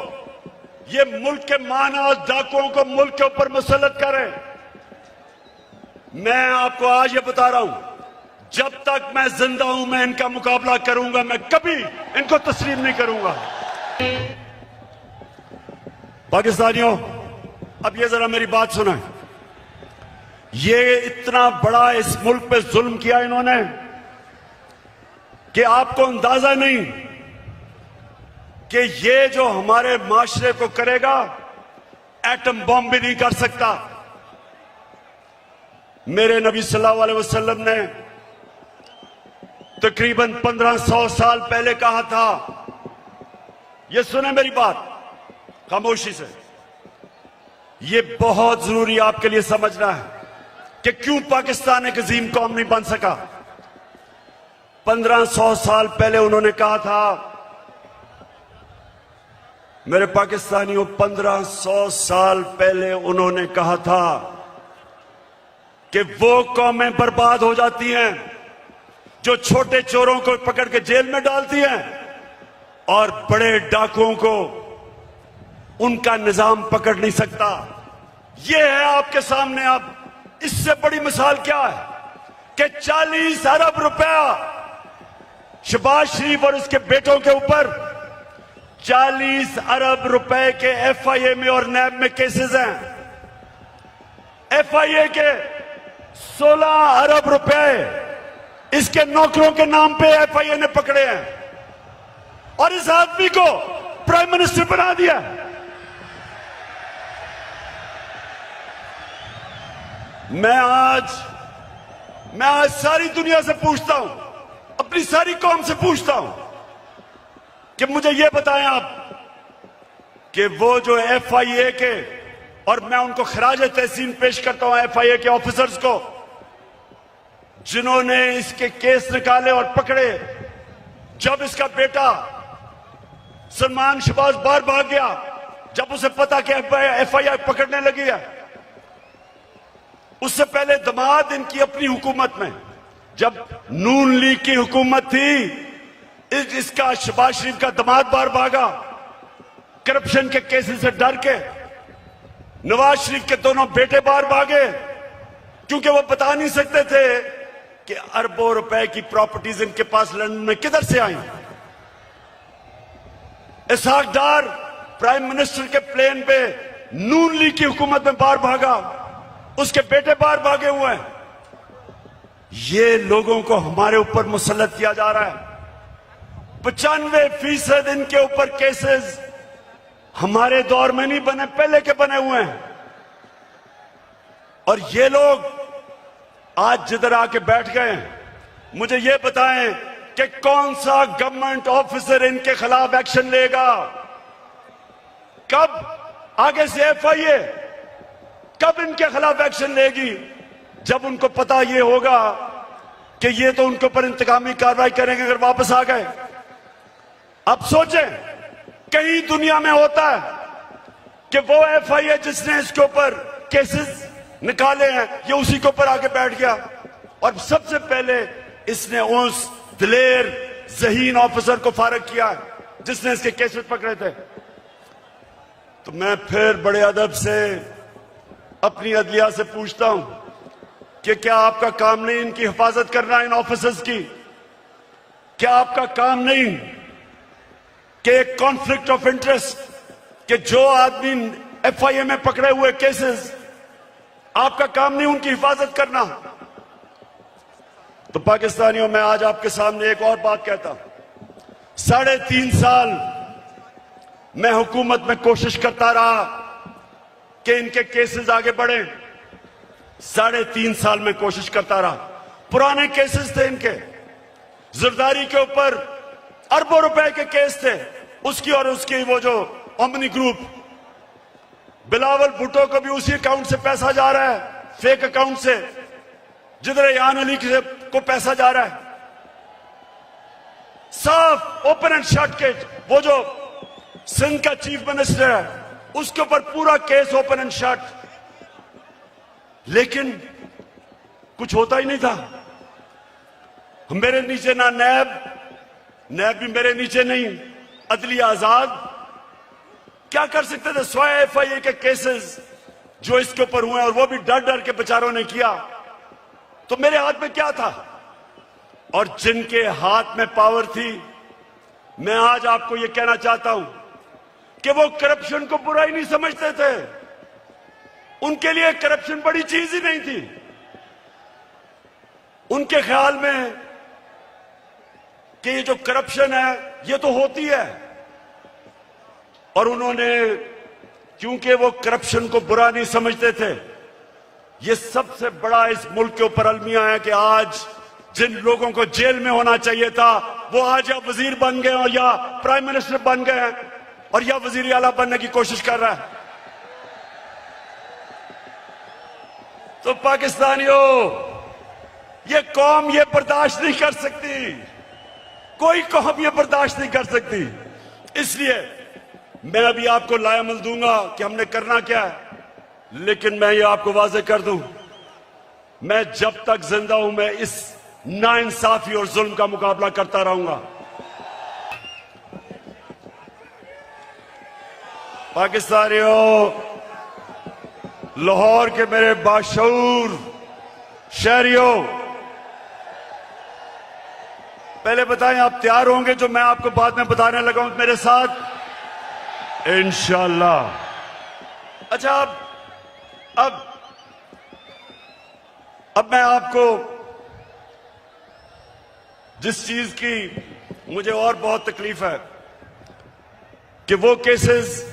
ये मुल्क के माना डाकुओं को मुल्क के ऊपर मुसल्लत करें। मैं आपको आज ये बता रहा हूं, जब तक मैं जिंदा हूं मैं इनका मुकाबला करूंगा, मैं कभी इनको तस्लीम नहीं करूंगा। पाकिस्तानियों, अब ये जरा मेरी बात सुना, ये इतना बड़ा इस मुल्क पे जुल्म किया इन्होंने कि आपको अंदाजा नहीं कि ये जो हमारे माशरे को करेगा, एटम बॉम्ब भी नहीं कर सकता। मेरे नबी सल्लल्लाहु अलैहि वसल्लम ने तकरीबन 1500 साल पहले कहा था, ये सुने मेरी बात खामोशी से, ये बहुत जरूरी आपके लिए समझना है कि क्यों पाकिस्तान एक अजीम कौम नहीं बन सका। 1500 साल पहले उन्होंने कहा था, मेरे पाकिस्तानियों, 1500 साल पहले उन्होंने कहा था कि वो कौमें बर्बाद हो जाती हैं जो छोटे चोरों को पकड़ के जेल में डालती हैं और बड़े डाकुओं को उनका निजाम पकड़ नहीं सकता। ये है आपके सामने। अब इससे बड़ी मिसाल क्या है कि 40 अरब रुपया शहबाज शरीफ और उसके बेटों के ऊपर 40 अरब रुपए के एफआईए में और नैब में केसेस हैं। एफआईए के 16 अरब रुपए इसके नौकरों के नाम पे एफआईए ने पकड़े हैं और इस आदमी को प्राइम मिनिस्टर बना दिया। मैं आज सारी दुनिया से पूछता हूं, अपनी सारी कौम से पूछता हूं कि मुझे यह बताएं आप कि वो जो एफआईए के, और मैं उनको खराज तहसीन पेश करता हूं एफआईए के ऑफिसर्स को जिन्होंने इसके केस निकाले और पकड़े। जब इसका बेटा सलमान शहबाज बाहर भाग गया, जब उसे पता कि एफआईआर पकड़ने लगी है, उससे पहले दमाद इनकी अपनी हुकूमत में, जब नून लीग की हुकूमत थी, इसका शहबाज शरीफ का दमाद बाहर भागा करप्शन के केसेस से डर के। नवाज शरीफ के दोनों बेटे बाहर भागे क्योंकि वो बता नहीं सकते थे कि अरबों रुपए की प्रॉपर्टीज इनके पास लंदन में किधर से आई। इसहाक डार प्राइम मिनिस्टर के प्लेन पे नून लीग की हुकूमत में बाहर भागा, उसके बेटे बाहर भागे हुए हैं। ये लोगों को हमारे ऊपर मुसल्लत किया जा रहा है। 95% इनके ऊपर केसेस हमारे दौर में नहीं बने, पहले के बने हुए हैं। और ये लोग आज जिधर आके बैठ गए हैं, मुझे ये बताएं कि कौन सा गवर्नमेंट ऑफिसर इनके खिलाफ एक्शन लेगा? कब आगे से एफआईए कब इनके खिलाफ एक्शन लेगी? जब उनको पता ये होगा कि ये तो उनके ऊपर इंतकामी कार्रवाई करेंगे अगर वापस आ गए। अब सोचें, कहीं दुनिया में होता है कि वो एफआईए जिसने इसके ऊपर केसेस निकाले हैं, ये उसी के ऊपर आके बैठ गया। और सबसे पहले इसने उस दिलेर ज़हीन ऑफिसर को फारग किया जिसने इसके केसेस पकड़े थे। तो मैं फिर बड़े अदब से अपनी अदलिया से पूछता हूं कि क्या आपका काम नहीं इनकी हिफाजत करना, इन ऑफिसर्स की? क्या आपका काम नहीं कि एक कॉन्फ्लिक्ट ऑफ इंटरेस्ट, कि जो आदमी एफआईए में पकड़े हुए केसेस, आपका काम नहीं उनकी हिफाजत करना? तो पाकिस्तानियों, मैं आज आपके सामने एक और बात कहता हूं। 3.5 साल मैं हुकूमत में कोशिश करता रहा कि इनके केसेस आगे बढ़े। 3.5 साल में कोशिश करता रहा। पुराने केसेस थे इनके, जरदारी के ऊपर अरबों रुपए के केस थे, उसकी और उसकी वो जो ओमनी ग्रुप, बिलावल भुट्टो को भी उसी अकाउंट से पैसा जा रहा है, फेक अकाउंट से, जिधर रेहान अली को पैसा जा रहा है। साफ ओपन एंड शट केस। वो जो सिंध का चीफ मिनिस्टर है उसके ऊपर पूरा केस ओपन एंड शट, लेकिन कुछ होता ही नहीं था। मेरे नीचे ना नैब भी मेरे नीचे नहीं, अदलिया आजाद। क्या कर सकते थे? 100 एफआईए के केसेस जो इसके ऊपर हुए और वो भी डर डर के बेचारों ने किया, तो मेरे हाथ में क्या था? और जिनके हाथ में पावर थी, मैं आज आपको यह कहना चाहता हूं कि वो करप्शन को बुरा ही नहीं समझते थे। उनके लिए करप्शन बड़ी चीज ही नहीं थी। उनके ख्याल में कि ये जो करप्शन है ये तो होती है, और उन्होंने, क्योंकि वो करप्शन को बुरा नहीं समझते थे, ये सबसे बड़ा इस मुल्क के ऊपर अलमिया है कि आज जिन लोगों को जेल में होना चाहिए था वो आज या वजीर बन गए और या प्राइम मिनिस्टर बन गए हैं और या वजीर आला बनने की कोशिश कर रहा है। तो पाकिस्तानियों, ये कौम ये बर्दाश्त नहीं कर सकती, कोई कौम ये बर्दाश्त नहीं कर सकती। इसलिए मैं अभी आपको लायामल दूंगा कि हमने करना क्या है, लेकिन मैं ये आपको वाज़ेह कर दूं, मैं जब तक जिंदा हूं मैं इस नाइंसाफी और जुल्म का मुकाबला करता रहूंगा। पाकिस्तानियों, लाहौर के मेरे बाशऊर शहरियों, पहले बताएं आप तैयार होंगे जो मैं आपको बाद में बताने लगा हूं मेरे साथ? इंशाअल्लाह। अच्छा, अब मैं आपको जिस चीज की मुझे और बहुत तकलीफ है कि वो केसेस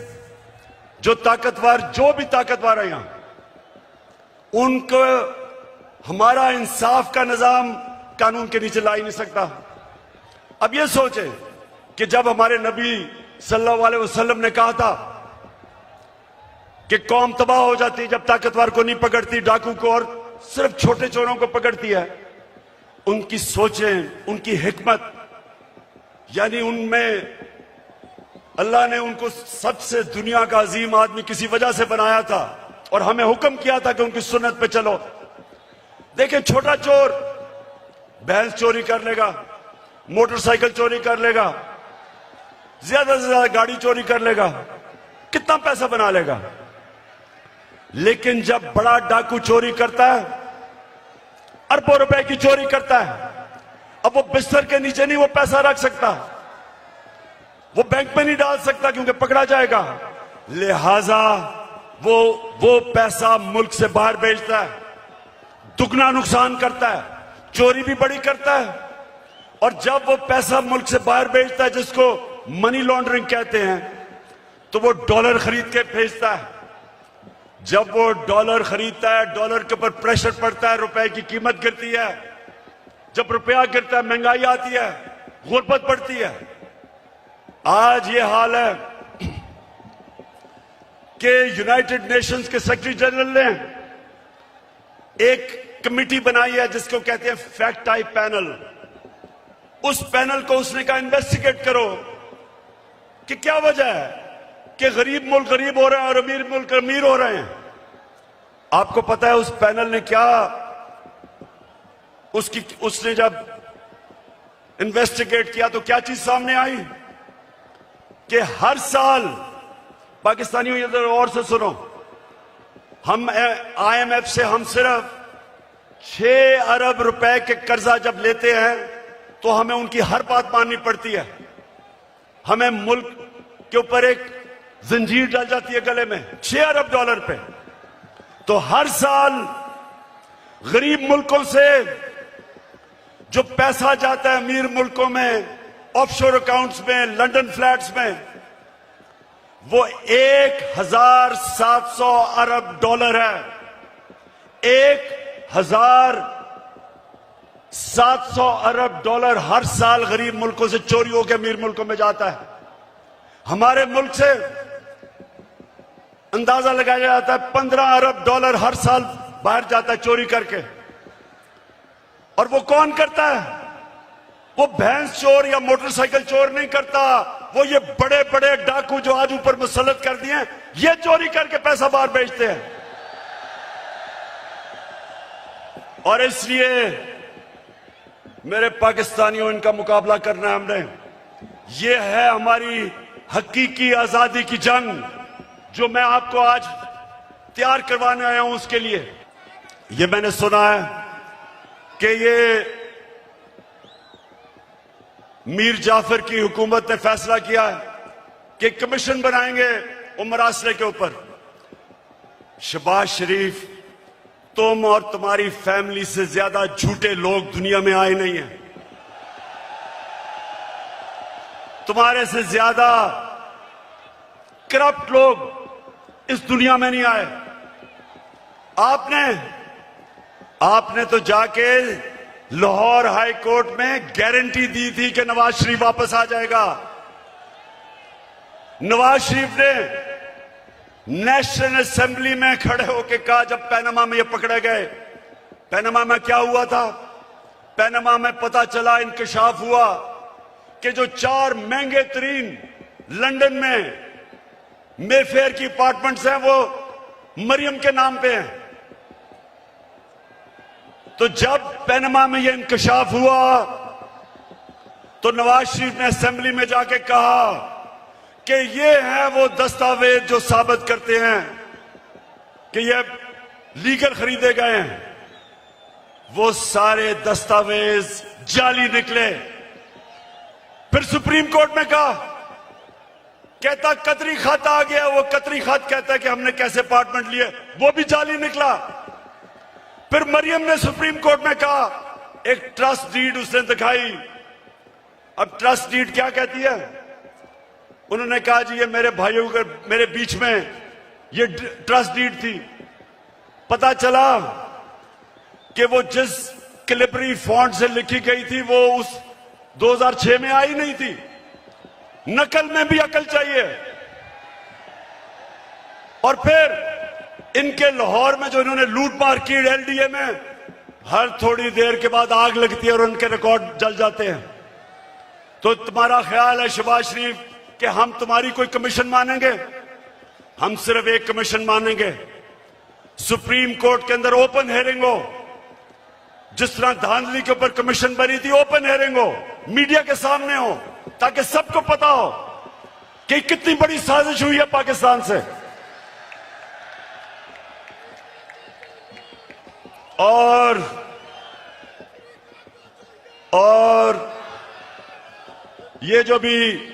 जो भी ताकतवर है यहां, उनको हमारा इंसाफ का निजाम कानून के नीचे ला ही नहीं सकता। अब ये सोचें कि जब हमारे नबी सल्लल्लाहु अलैहि वसल्लम ने कहा था कि कौम तबाह हो जाती है जब ताकतवर को नहीं पकड़ती, डाकू को और सिर्फ छोटे चोरों को पकड़ती है, उनकी सोचें, उनकी हिकमत, यानी उनमें अल्लाह ने उनको सबसे दुनिया का अजीम आदमी किसी वजह से बनाया था और हमें हुक्म किया था कि उनकी सुन्नत पे चलो। देखें, छोटा चोर भैंस चोरी कर लेगा, मोटरसाइकिल चोरी कर लेगा, ज्यादा से ज्यादा गाड़ी चोरी कर लेगा, कितना पैसा बना लेगा। लेकिन जब बड़ा डाकू चोरी करता है, अरबों रुपए की चोरी करता है, अब वो बिस्तर के नीचे नहीं वो पैसा रख सकता, वो बैंक में नहीं डाल सकता क्योंकि पकड़ा जाएगा। लिहाजा वो पैसा मुल्क से बाहर भेजता है, दुगना नुकसान करता है, चोरी भी बड़ी करता है। और जब वो पैसा मुल्क से बाहर भेजता है, जिसको मनी लॉन्ड्रिंग कहते हैं, तो वो डॉलर खरीद के भेजता है। जब वो डॉलर खरीदता है, डॉलर के ऊपर प्रेशर पड़ता है, रुपए की कीमत गिरती है। जब रुपया गिरता है, महंगाई आती है, गुर्बत बढ़ती है। आज ये हाल है कि यूनाइटेड नेशंस के सेक्रेटरी जनरल ने एक कमेटी बनाई है जिसको कहते हैं फैक्ट टाइप पैनल। उस पैनल को उसने कहा इन्वेस्टिगेट करो कि क्या वजह है कि गरीब मुल्क गरीब हो रहे हैं और अमीर मुल्क अमीर हो रहे हैं। आपको पता है उस पैनल ने क्या, उसने जब इन्वेस्टिगेट किया तो क्या चीज सामने आई कि हर साल पाकिस्तानियों, इधर और से सुनो, हम IMF से हम सिर्फ 6 अरब रुपए के कर्जा जब लेते हैं तो हमें उनकी हर बात माननी पड़ती है। हमें मुल्क के ऊपर एक जंजीर डाल जाती है गले में, 6 अरब डॉलर पे। तो हर साल गरीब मुल्कों से जो पैसा जाता है अमीर मुल्कों में, ऑफशोर अकाउंट्स में, लंदन फ्लैट्स में, वो 1700 अरब डॉलर है। 1700 अरब डॉलर हर साल गरीब मुल्कों से चोरी होकर अमीर मुल्कों में जाता है। हमारे मुल्क से अंदाजा लगाया जाता है 15 अरब डॉलर हर साल बाहर जाता है चोरी करके। और वो कौन करता है? वो भैंस चोर या मोटरसाइकिल चोर नहीं करता, वो ये बड़े बड़े डाकू जो आज ऊपर मुसल्लत कर दिए हैं, ये चोरी करके पैसा बाहर भेजते हैं। और इसलिए मेरे पाकिस्तानियों, इनका मुकाबला करना है हमने। ये है हमारी हकीकी आजादी की जंग जो मैं आपको आज तैयार करवाने आया हूं। उसके लिए ये मैंने सुना है कि ये मीर जाफर की हुकूमत ने फैसला किया है कि कमीशन बनाएंगे उमर आसरे के ऊपर। शहबाज शरीफ, तुम और तुम्हारी फैमिली से ज्यादा झूठे लोग दुनिया में आए नहीं हैं। तुम्हारे से ज्यादा करप्ट लोग इस दुनिया में नहीं आए। आपने तो जाके लाहौर हाई कोर्ट में गारंटी दी थी कि नवाज शरीफ वापस आ जाएगा। नवाज शरीफ ने नेशनल असेंबली में खड़े होकर कहा, जब पनामा में ये पकड़े गए, पनामा में क्या हुआ था? पनामा में पता चला, इंकशाफ हुआ कि जो 4 महंगे तरीन लंदन में मेफेयर की अपार्टमेंट्स हैं वो मरियम के नाम पे हैं। तो जब पनामा में ये इंकशाफ हुआ तो नवाज शरीफ ने असेंबली में जाके कहा कि ये है वो दस्तावेज जो साबित करते हैं कि ये लीगल खरीदे गए हैं। वो सारे दस्तावेज जाली निकले। फिर सुप्रीम कोर्ट में कहा, कहता कतरी खत आ गया। वो कतरी खत कहता है कि हमने कैसे अपार्टमेंट लिए, वो भी जाली निकला। फिर मरियम ने सुप्रीम कोर्ट में कहा, एक ट्रस्ट डीड उसने दिखाई। अब ट्रस्ट डीड क्या कहती है? उन्होंने कहा जी ये मेरे भाइयों के मेरे बीच में ये ट्रस्ट डीड थी। पता चला कि वो जिस कैलिबरी फॉन्ट से लिखी गई थी वो उस 2006 में आई नहीं थी। नकल में भी अकल चाहिए। और फिर इनके लाहौर में जो इन्होंने लूटमार की LDA में, हर थोड़ी देर के बाद आग लगती है और उनके रिकॉर्ड जल जाते हैं। तो तुम्हारा ख्याल है शहबाज शरीफ कि हम तुम्हारी कोई कमीशन मानेंगे? हम सिर्फ एक कमीशन मानेंगे, सुप्रीम कोर्ट के अंदर ओपन हेयरिंग हो। जिस तरह धांधली के ऊपर कमीशन बनी थी, ओपन हेयरिंग हो, मीडिया के सामने हो, ताकि सबको पता हो कि कितनी बड़ी साजिश हुई है पाकिस्तान से। और ये जो भी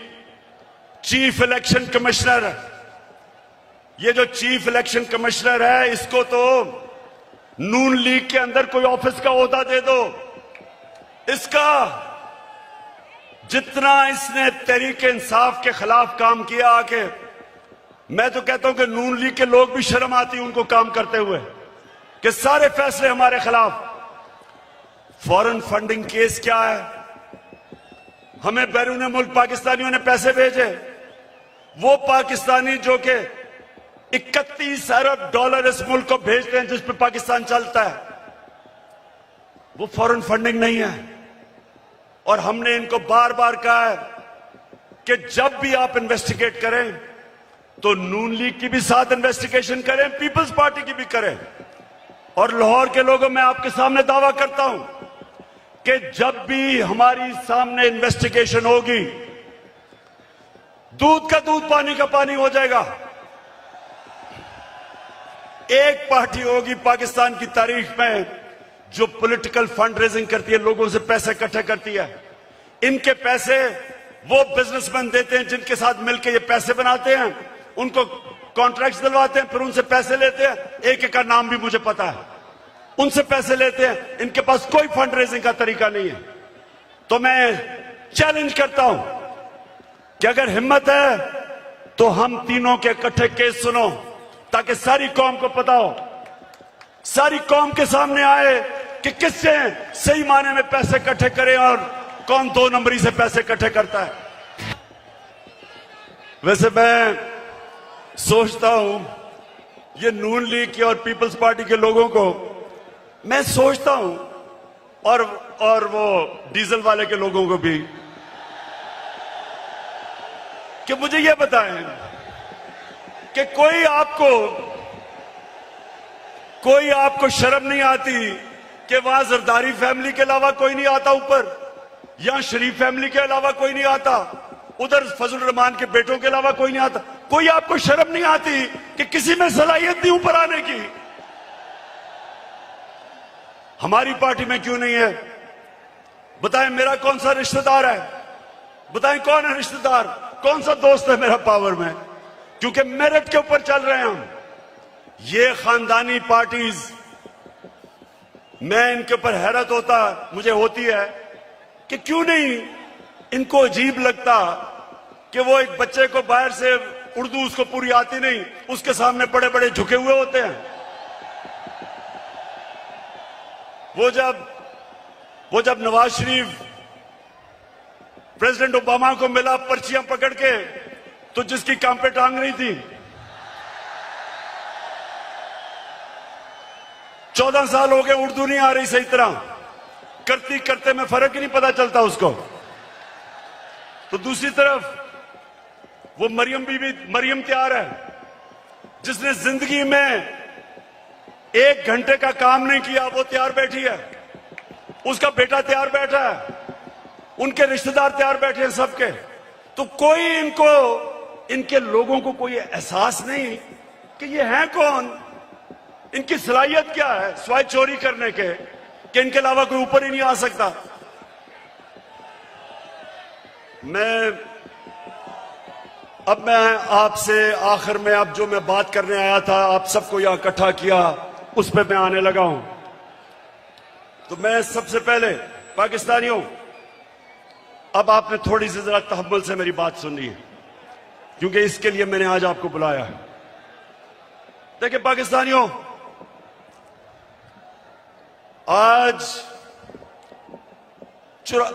चीफ इलेक्शन कमिश्नर है, ये जो चीफ इलेक्शन कमिश्नर है, इसको तो नून लीग के अंदर कोई ऑफिस का ओहदा दे दो। इसका जितना इसने तहरीक इंसाफ के खिलाफ काम किया आके, मैं तो कहता हूं कि नून लीग के लोग भी शर्म आती है उनको काम करते हुए कि सारे फैसले हमारे खिलाफ। फॉरेन फंडिंग केस क्या है? हमें बैरून मुल्क पाकिस्तानियों ने पैसे भेजे, वो पाकिस्तानी जो कि 31 अरब डॉलर इस मुल्क को भेजते हैं जिस पे पाकिस्तान चलता है, वो फॉरेन फंडिंग नहीं है। और हमने इनको बार बार कहा है कि जब भी आप इन्वेस्टिगेट करें तो नून लीग की भी साथ इन्वेस्टिगेशन करें, पीपल्स पार्टी की भी करें। और लाहौर के लोगों, मैं आपके सामने दावा करता हूं कि जब भी हमारी सामने इन्वेस्टिगेशन होगी, दूध का दूध पानी का पानी हो जाएगा। एक पार्टी होगी पाकिस्तान की तारीख में जो पॉलिटिकल फंड रेजिंग करती है, लोगों से पैसे इकट्ठे करती है। इनके पैसे वो बिजनेसमैन देते हैं जिनके साथ मिलकर ये पैसे बनाते हैं, उनको कॉन्ट्रैक्ट्स दिलवाते हैं, फिर उनसे पैसे लेते हैं। एक एक का नाम भी मुझे पता है। उनसे पैसे लेते हैं, इनके पास कोई फंड रेजिंग का तरीका नहीं है। तो मैं चैलेंज करता हूं कि अगर हिम्मत है तो हम तीनों के इकट्ठे केस सुनो, ताकि सारी कौम को पता हो, सारी कौम के सामने आए कि किससे सही मायने में पैसे इकट्ठे करें और कौन 2 नंबरी से पैसे इकट्ठे करता है। वैसे मैं सोचता हूं ये नून लीग की और पीपल्स पार्टी के लोगों को मैं सोचता हूं, और वो डीजल वाले के लोगों को भी, कि मुझे ये बताएं कि कोई आपको शर्म नहीं आती कि वहां जरदारी फैमिली के अलावा कोई नहीं आता ऊपर, यहां शरीफ फैमिली के अलावा कोई नहीं आता, उधर फजल रहमान के बेटों के अलावा कोई नहीं आता। कोई आपको शर्म नहीं आती कि किसी में सलाहियत नहीं ऊपर आने की? हमारी पार्टी में क्यों नहीं है? बताएं मेरा कौन सा रिश्तेदार है? बताएं कौन है रिश्तेदार, कौन सा दोस्त है मेरा पावर में? क्योंकि मेरिट के ऊपर चल रहे हैं हम। ये खानदानी पार्टीज, मैं इनके ऊपर हैरत मुझे होती है कि क्यों नहीं इनको अजीब लगता कि वो एक बच्चे को बाहर से उर्दू उसको पूरी आती नहीं, उसके सामने बड़े बड़े झुके हुए होते हैं। वो जब नवाज शरीफ प्रेसिडेंट ओबामा को मिला पर्चियां पकड़ के, तो जिसकी काम पे टांग नहीं थी, 14 साल हो गए, उर्दू नहीं आ रही सही तरह, करते करते में फर्क ही नहीं पता चलता उसको। तो दूसरी तरफ वो मरियम तैयार है, जिसने जिंदगी में 1 घंटे का काम नहीं किया, वो तैयार बैठी है। उसका बेटा तैयार बैठा है, उनके रिश्तेदार तैयार बैठे हैं सबके। तो कोई इनके लोगों को कोई एहसास नहीं कि ये हैं कौन, इनकी सलाहियत क्या है सिवाय चोरी करने के, कि इनके अलावा कोई ऊपर ही नहीं आ सकता। अब मैं आपसे आखिर में, अब जो मैं बात करने आया था, आप सबको यहां इकट्ठा किया, उस पर मैं आने लगा हूं। तो मैं सबसे पहले पाकिस्तानियों, अब आपने थोड़ी सी जरा तहम्मुल से मेरी बात सुननी है, क्योंकि इसके लिए मैंने आज आपको बुलाया है। देखिए पाकिस्तानियों,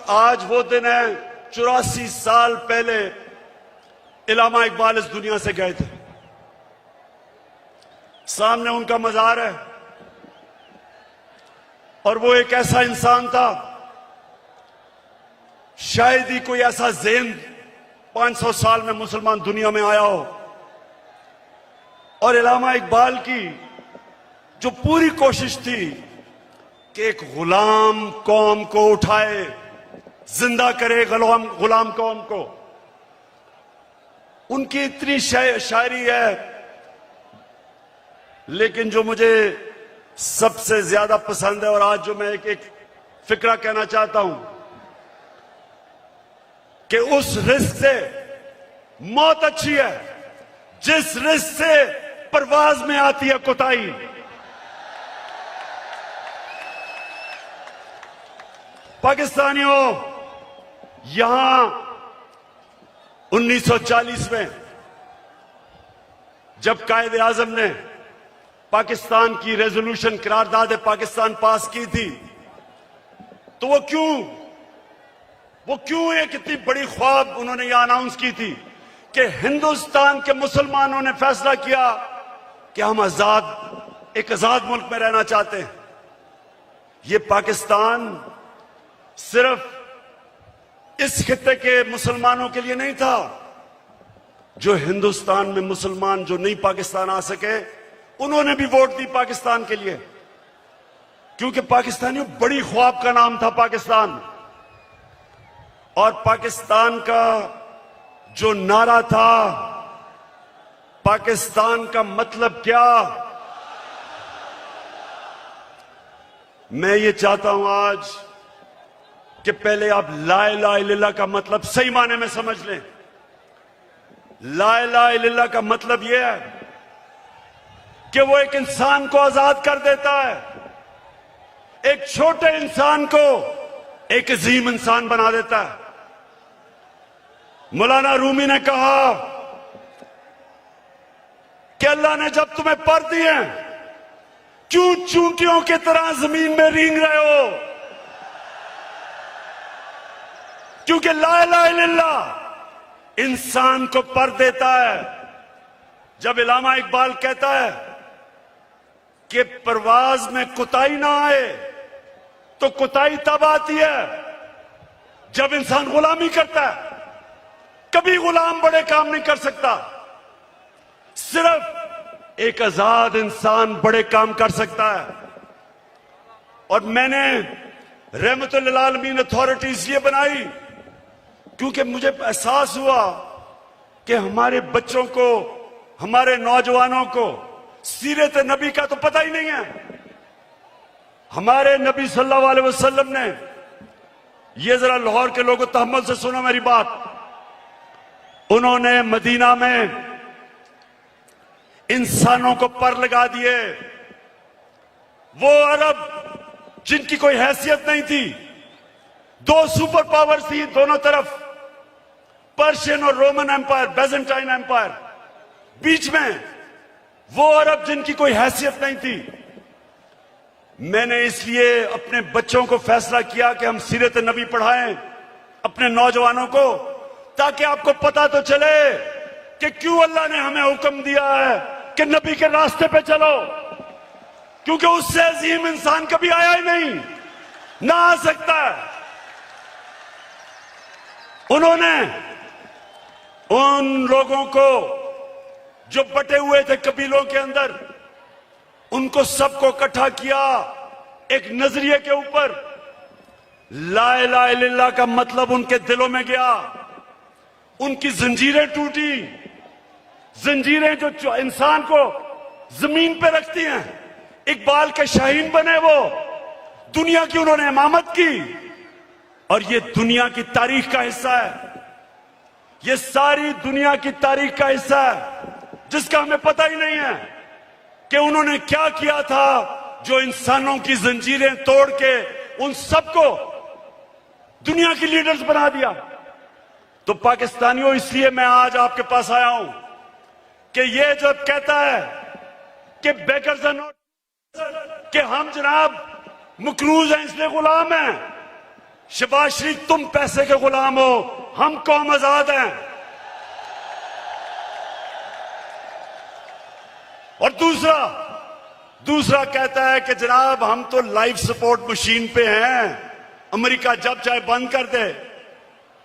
आज वो दिन है, 84 साल पहले इल्लामा इकबाल इस दुनिया से गए थे। सामने उनका मजार है, और वो एक ऐसा इंसान था, शायद ही कोई ऐसा ज़हन 500 साल में मुसलमान दुनिया में आया हो। और इल्लामा इकबाल की जो पूरी कोशिश थी कि एक गुलाम कौम को उठाए, जिंदा करे गुलाम कौम को, उनकी इतनी शायरी है। लेकिन जो मुझे सबसे ज्यादा पसंद है, और आज जो मैं एक फिक्रा कहना चाहता हूं, कि उस रिस्क से मौत अच्छी है जिस रिस्क से परवाज में आती है कोताही। पाकिस्तानियों, यहां 1940 में जब कायदे आजम ने पाकिस्तान की रेजोल्यूशन करारदाद पाकिस्तान पास की थी, तो वो क्यों एक इतनी बड़ी ख्वाब उन्होंने यह अनाउंस की थी कि हिंदुस्तान के मुसलमानों ने फैसला किया कि हम एक आजाद मुल्क में रहना चाहते हैं। ये पाकिस्तान सिर्फ इस खित्ते के मुसलमानों के लिए नहीं था। जो हिंदुस्तान में मुसलमान जो नहीं पाकिस्तान आ सके, उन्होंने भी वोट दी पाकिस्तान के लिए। क्योंकि पाकिस्तानियों बड़ी ख्वाब का नाम था पाकिस्तान, और पाकिस्तान का जो नारा था, पाकिस्तान का मतलब क्या। मैं ये चाहता हूं आज कि पहले आप ला इलाहा इल्लल्लाह का मतलब सही माने में समझ लें। ला इलाहा इल्लल्लाह का मतलब यह है कि वो एक इंसान को आजाद कर देता है, एक छोटे इंसान को एक अजीम इंसान बना देता है। मौलाना रूमी ने कहा कि अल्लाह ने जब तुम्हें पर दिए, क्यों चूंटियों की तरह जमीन में रेंग रहे हो? क्योंकि ला इलाहा इल्लल्लाह इंसान को पर देता है। जब इल्लामा इकबाल कहता है कि परवाज में कुताई ना आए, तो कुताई तब आती है जब इंसान गुलामी करता है। कभी गुलाम बड़े काम नहीं कर सकता, सिर्फ एक आजाद इंसान बड़े काम कर सकता है। और मैंने रहमतुल लिल आलमीन अथॉरिटी इसलिए बनाई क्योंकि मुझे एहसास हुआ कि हमारे बच्चों को, हमारे नौजवानों को सीरत नबी का तो पता ही नहीं है। हमारे नबी सल्लल्लाहु अलैहि वसल्लम ने, ये जरा लाहौर के लोगों तहम्मुल से सुनो मेरी बात, उन्होंने मदीना में इंसानों को पर लगा दिए। वो अरब जिनकी कोई हैसियत नहीं थी, दो सुपर पावर थी दोनों तरफ, पर्शियन और रोमन एम्पायर, बेजेंटाइन एम्पायर, बीच में वो अरब जिनकी कोई हैसियत नहीं थी। मैंने इसलिए अपने बच्चों को फैसला किया कि हम सीरत नबी पढ़ाएं अपने नौजवानों को, ताकि आपको पता तो चले कि क्यों अल्लाह ने हमें हुक्म दिया है कि नबी के रास्ते पे चलो। क्योंकि उससे अजीम इंसान कभी आया ही नहीं, ना आ सकता है। उन्होंने उन लोगों को जो बटे हुए थे कबीलों के अंदर, उनको सबको इकट्ठा किया एक नजरिए के ऊपर। ला इलाहा इल्लल्लाह का मतलब उनके दिलों में गया, उनकी जंजीरें टूटी, जंजीरें जो इंसान को जमीन पे रखती हैं। इकबाल के शाहीन बने वो, दुनिया की उन्होंने इमामत की, और ये दुनिया की तारीख का हिस्सा है। ये सारी दुनिया की तारीख का हिस्सा है जिसका हमें पता ही नहीं है कि उन्होंने क्या किया था, जो इंसानों की जंजीरें तोड़ के उन सबको दुनिया की लीडर्स बना दिया। तो पाकिस्तानियों, इसलिए मैं आज आपके पास आया हूं कि ये जब कहता है कि बेकर्स आर नॉट, कि हम जनाब मकरूज हैं इसलिए गुलाम हैं। शहबाज शरीफ, तुम पैसे के गुलाम हो, हम कौम आजाद हैं। और दूसरा कहता है कि जनाब हम तो लाइफ सपोर्ट मशीन पे हैं, अमेरिका जब चाहे बंद कर दे।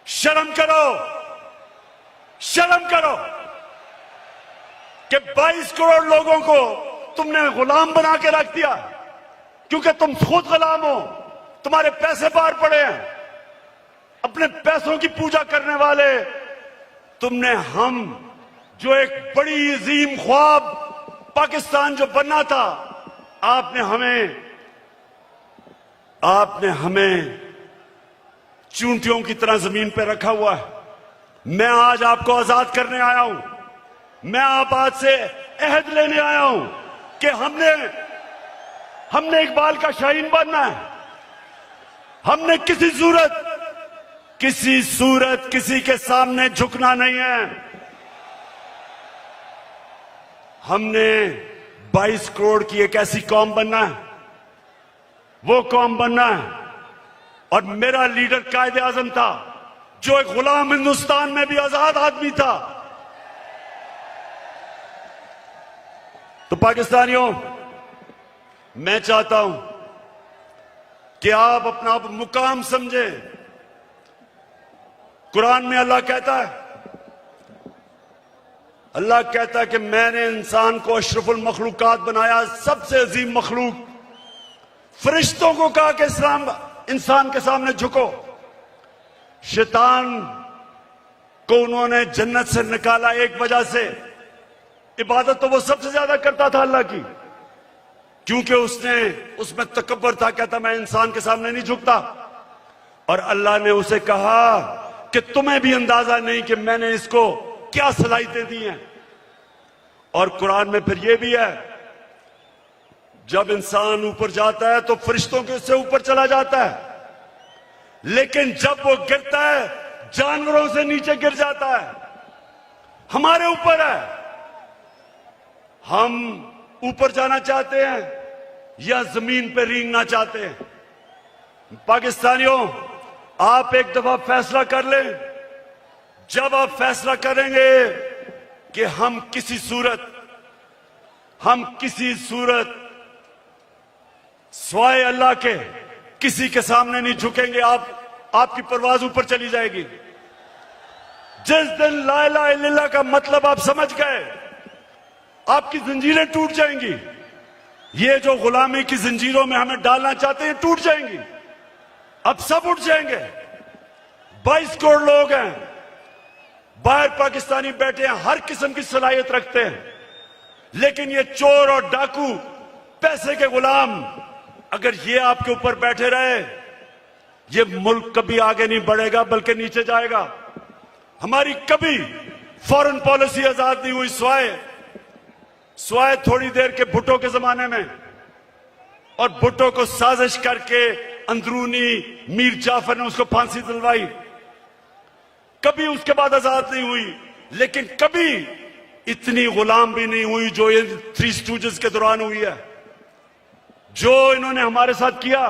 शर्म करो, शर्म करो कि 22 करोड़ लोगों को तुमने गुलाम बना के रख दिया, क्योंकि तुम खुद गुलाम हो, तुम्हारे पैसे बाहर पड़े हैं, अपने पैसों की पूजा करने वाले तुमने। हम जो एक बड़ी अजीम ख्वाब पाकिस्तान जो बनना था, आपने हमें चूंटियों की तरह जमीन पे रखा हुआ है। मैं आज आपको आजाद करने आया हूं। मैं आप आज से अहद लेने आया हूं कि हमने इकबाल का शाहीन बनना है। हमने किसी सूरत किसी के सामने झुकना नहीं है। हमने 22 करोड़ की एक ऐसी कौम बनना है, वो कौम बनना है। और मेरा लीडर कायदे आजम था, जो एक गुलाम हिंदुस्तान में भी आजाद आदमी था। तो पाकिस्तानियों, मैं चाहता हूं कि आप अपना मुकाम समझें। कुरान में अल्लाह कहता है कि मैंने इंसान को अशरफुल मखलूकात बनाया, सबसे अजीम मखलूक। फरिश्तों को कहा कि इस्लाम इंसान के सामने झुको। शैतान को उन्होंने जन्नत से निकाला एक वजह से, इबादत तो वो सबसे ज्यादा करता था अल्लाह की, क्योंकि उसमें तकब्बर था, कहता मैं इंसान के सामने नहीं झुकता। और अल्लाह ने उसे कहा कि तुम्हें भी अंदाजा नहीं कि मैंने इसको क्या सलाहियतें दी हैं। और कुरान में फिर यह भी है, जब इंसान ऊपर जाता है तो फरिश्तों के उससे ऊपर चला जाता है, लेकिन जब वो गिरता है जानवरों से नीचे गिर जाता है। हमारे ऊपर है, हम ऊपर जाना चाहते हैं या जमीन पर रेंगना चाहते हैं। पाकिस्तानियों, आप एक दफा फैसला कर लें। जब आप फैसला करेंगे कि हम किसी सूरत स्वाय अल्लाह के किसी के सामने नहीं झुकेंगे, आपकी परवाज ऊपर चली जाएगी। जिस दिन ला इलाहा इल्लल्लाह का मतलब आप समझ गए, आपकी जंजीरें टूट जाएंगी। ये जो गुलामी की जंजीरों में हमें डालना चाहते हैं टूट जाएंगी। अब सब उठ जाएंगे। 22 करोड़ लोग हैं बाहर, पाकिस्तानी बैठे हैं, हर किस्म की सलाहियत रखते हैं, लेकिन ये चोर और डाकू, पैसे के गुलाम, अगर ये आपके ऊपर बैठे रहे, ये मुल्क कभी आगे नहीं बढ़ेगा बल्कि नीचे जाएगा। हमारी कभी फॉरेन पॉलिसी आजाद नहीं हुई। स्वाय थोड़ी देर के भुट्टो के जमाने में, और भुट्टो को साजिश करके अंदरूनी मीर जाफर ने उसको फांसी दिलवाई। कभी उसके बाद आजाद नहीं हुई, लेकिन कभी इतनी गुलाम भी नहीं हुई जो ये 3 स्टूजेस के दौरान हुई है। जो इन्होंने हमारे साथ किया,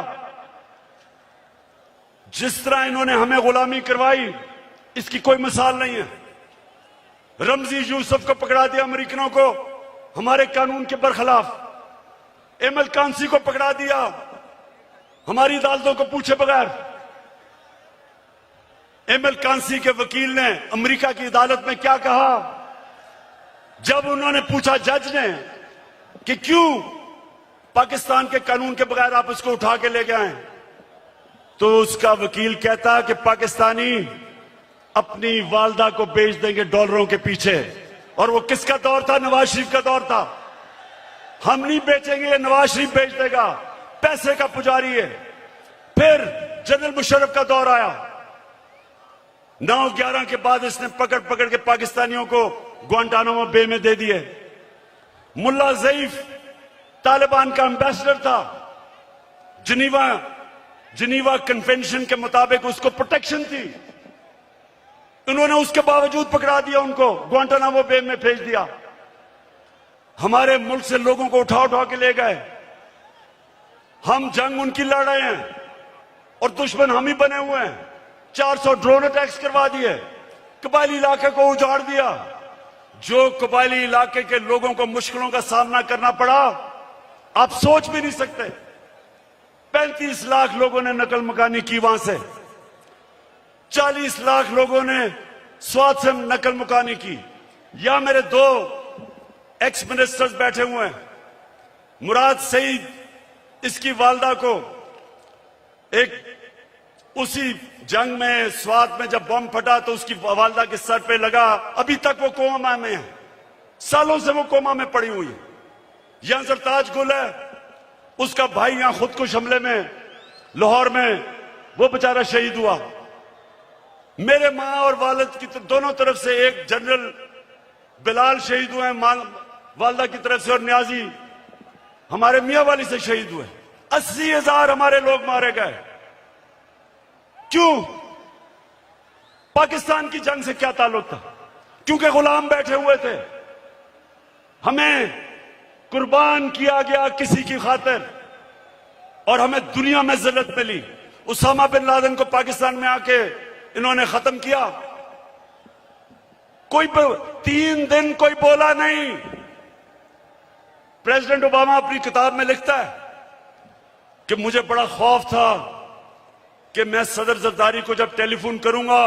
जिस तरह इन्होंने हमें गुलामी करवाई, इसकी कोई मिसाल नहीं है। रमजी यूसुफ को पकड़ा दिया अमेरिकनों को, हमारे कानून के बरखिलाफ। एमएल कांसी को पकड़ा दिया हमारी अदालतों को पूछे बगैर। एमएल कांसी के वकील ने अमेरिका की अदालत में क्या कहा, जब उन्होंने पूछा जज ने कि क्यों पाकिस्तान के कानून के बगैर आप इसको उठा के ले गए, तो उसका वकील कहता कि पाकिस्तानी अपनी वालदा को बेच देंगे डॉलरों के पीछे। और वो किसका दौर था? नवाज शरीफ का दौर था। हम नहीं बेचेंगे, नवाज शरीफ बेच देगा, पैसे का पुजारी है। फिर जनरल मुशर्रफ का दौर आया, 9/11 के बाद इसने पकड़ पकड़ के पाकिस्तानियों को ग्वांटानामो बे में दे दिए। मुल्ला ज़ईफ तालिबान का एम्बेसडर था, जिनीवा कन्वेंशन के मुताबिक उसको प्रोटेक्शन थी, उन्होंने उसके बावजूद पकड़ा दिया, उनको ग्वांटानामो बे में भेज दिया। हमारे मुल्क से लोगों को उठा उठा के ले गए। हम जंग उनकी लड़ रहे हैं और दुश्मन हम ही बने हुए हैं। 400 ड्रोन अटैक्स करवा दिए, कबायली इलाके को उजाड़ दिया। जो कबायली इलाके के लोगों को मुश्किलों का सामना करना पड़ा, आप सोच भी नहीं सकते। 35 लाख लोगों ने नकल मकानी की वहां से, 40 लाख लोगों ने स्वाद से नकल मुकानी की। या मेरे 2 एक्स मिनिस्टर्स बैठे हुए हैं, मुराद सईद, इसकी वालदा को उसी जंग में स्वाद में जब बम फटा तो उसकी वालदा के सर पे लगा, अभी तक वो कोमा में है, सालों से वो कोमा में पड़ी हुई है। यहां सरताज गुल है, उसका भाई यहां खुदकुश हमले में लाहौर में वो बेचारा शहीद हुआ। मेरे मां और वालिद की दोनों तरफ से, एक जनरल बिलाल शहीद हुए वालदा की तरफ से, और न्याजी हमारे मियां वाली से शहीद हुए। 80,000 हमारे लोग मारे गए। क्यों? पाकिस्तान की जंग से क्या ताल्लुक था? क्योंकि गुलाम बैठे हुए थे। हमें कुर्बान किया गया किसी की खातिर, और हमें दुनिया में जिल्लत मिली। उसामा बिन लादेन को पाकिस्तान में आके इन्होंने खत्म किया। कोई 3 दिन कोई बोला नहीं। प्रेसिडेंट ओबामा अपनी किताब में लिखता है कि मुझे बड़ा खौफ था कि मैं सदर जरदारी को जब टेलीफोन करूंगा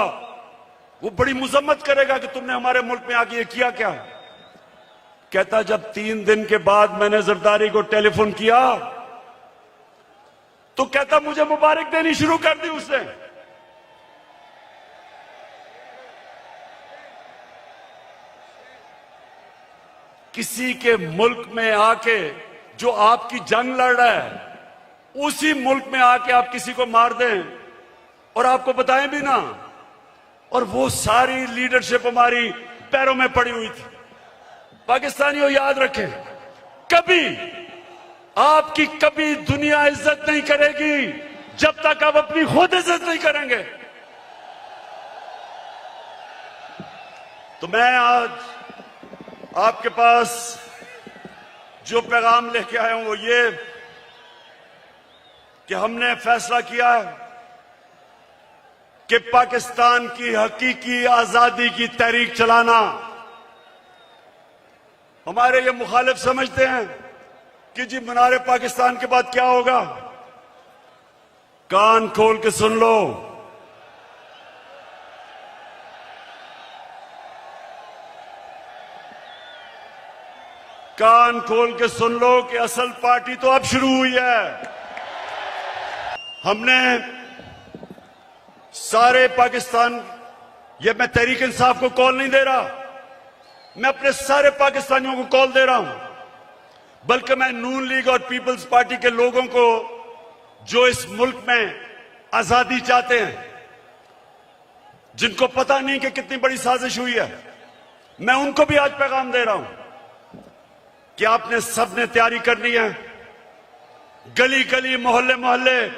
वो बड़ी मुजम्मत करेगा कि तुमने हमारे मुल्क में आके ये किया क्या। कहता जब 3 दिन के बाद मैंने जरदारी को टेलीफोन किया तो कहता मुझे मुबारक देनी शुरू कर दी उसने। किसी के मुल्क में आके जो आपकी जंग लड़ रहा है, उसी मुल्क में आके आप किसी को मार दें और आपको बताएं भी ना, और वो सारी लीडरशिप हमारी पैरों में पड़ी हुई थी। पाकिस्तानियों याद रखें, कभी आपकी कभी दुनिया इज्जत नहीं करेगी जब तक आप अपनी खुद इज्जत नहीं करेंगे। तो मैं आज आपके पास जो पैगाम लेके आया हूं वो ये कि हमने फैसला किया है कि पाकिस्तान की हकीकी आजादी की तहरीक चलाना। हमारे ये मुखालिफ समझते हैं कि जी मीनार पाकिस्तान के बाद क्या होगा। कान खोल के सुन लो, कान खोल के सुन लो कि असल पार्टी तो अब शुरू हुई है। हमने सारे पाकिस्तान, ये मैं तहरीक इंसाफ को कॉल नहीं दे रहा, मैं अपने सारे पाकिस्तानियों को कॉल दे रहा हूं, बल्कि मैं नून लीग और पीपल्स पार्टी के लोगों को जो इस मुल्क में आजादी चाहते हैं, जिनको पता नहीं कि कितनी बड़ी साजिश हुई है, मैं उनको भी आज पैगाम दे रहा हूं कि आपने सबने तैयारी करनी है। गली गली, मोहल्ले मोहल्ले,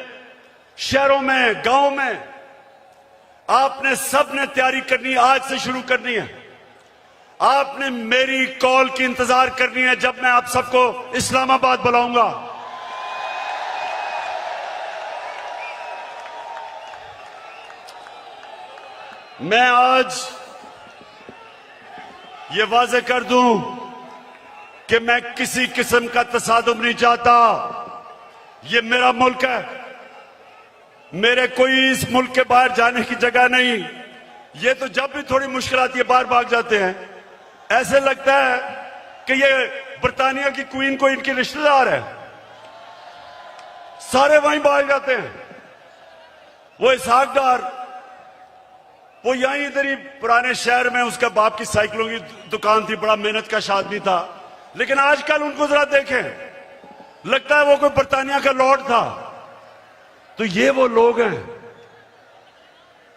शहरों में, गांव में आपने सबने तैयारी करनी है, आज से शुरू करनी है। आपने मेरी कॉल की इंतजार करनी है जब मैं आप सबको इस्लामाबाद बुलाऊंगा। मैं आज ये वाजे कर दूं कि मैं किसी किस्म का तसादुम नहीं चाहता। ये मेरा मुल्क है, मेरे कोई इस मुल्क के बाहर जाने की जगह नहीं। ये तो जब भी थोड़ी मुश्किल आती है बाहर भाग जाते हैं। ऐसे लगता है कि ये बर्तानिया की क्वीन को इनके रिश्तेदार है, सारे वहीं भाग जाते हैं। वो इसहाक डार, वो यहीं इधर ही पुराने शहर में उसका बाप की साइकिलों की दुकान थी, बड़ा मेहनत का आदमी था, लेकिन आजकल उनको जरा देखें, लगता है वो कोई बर्तानिया का लॉर्ड था। तो ये वो लोग हैं,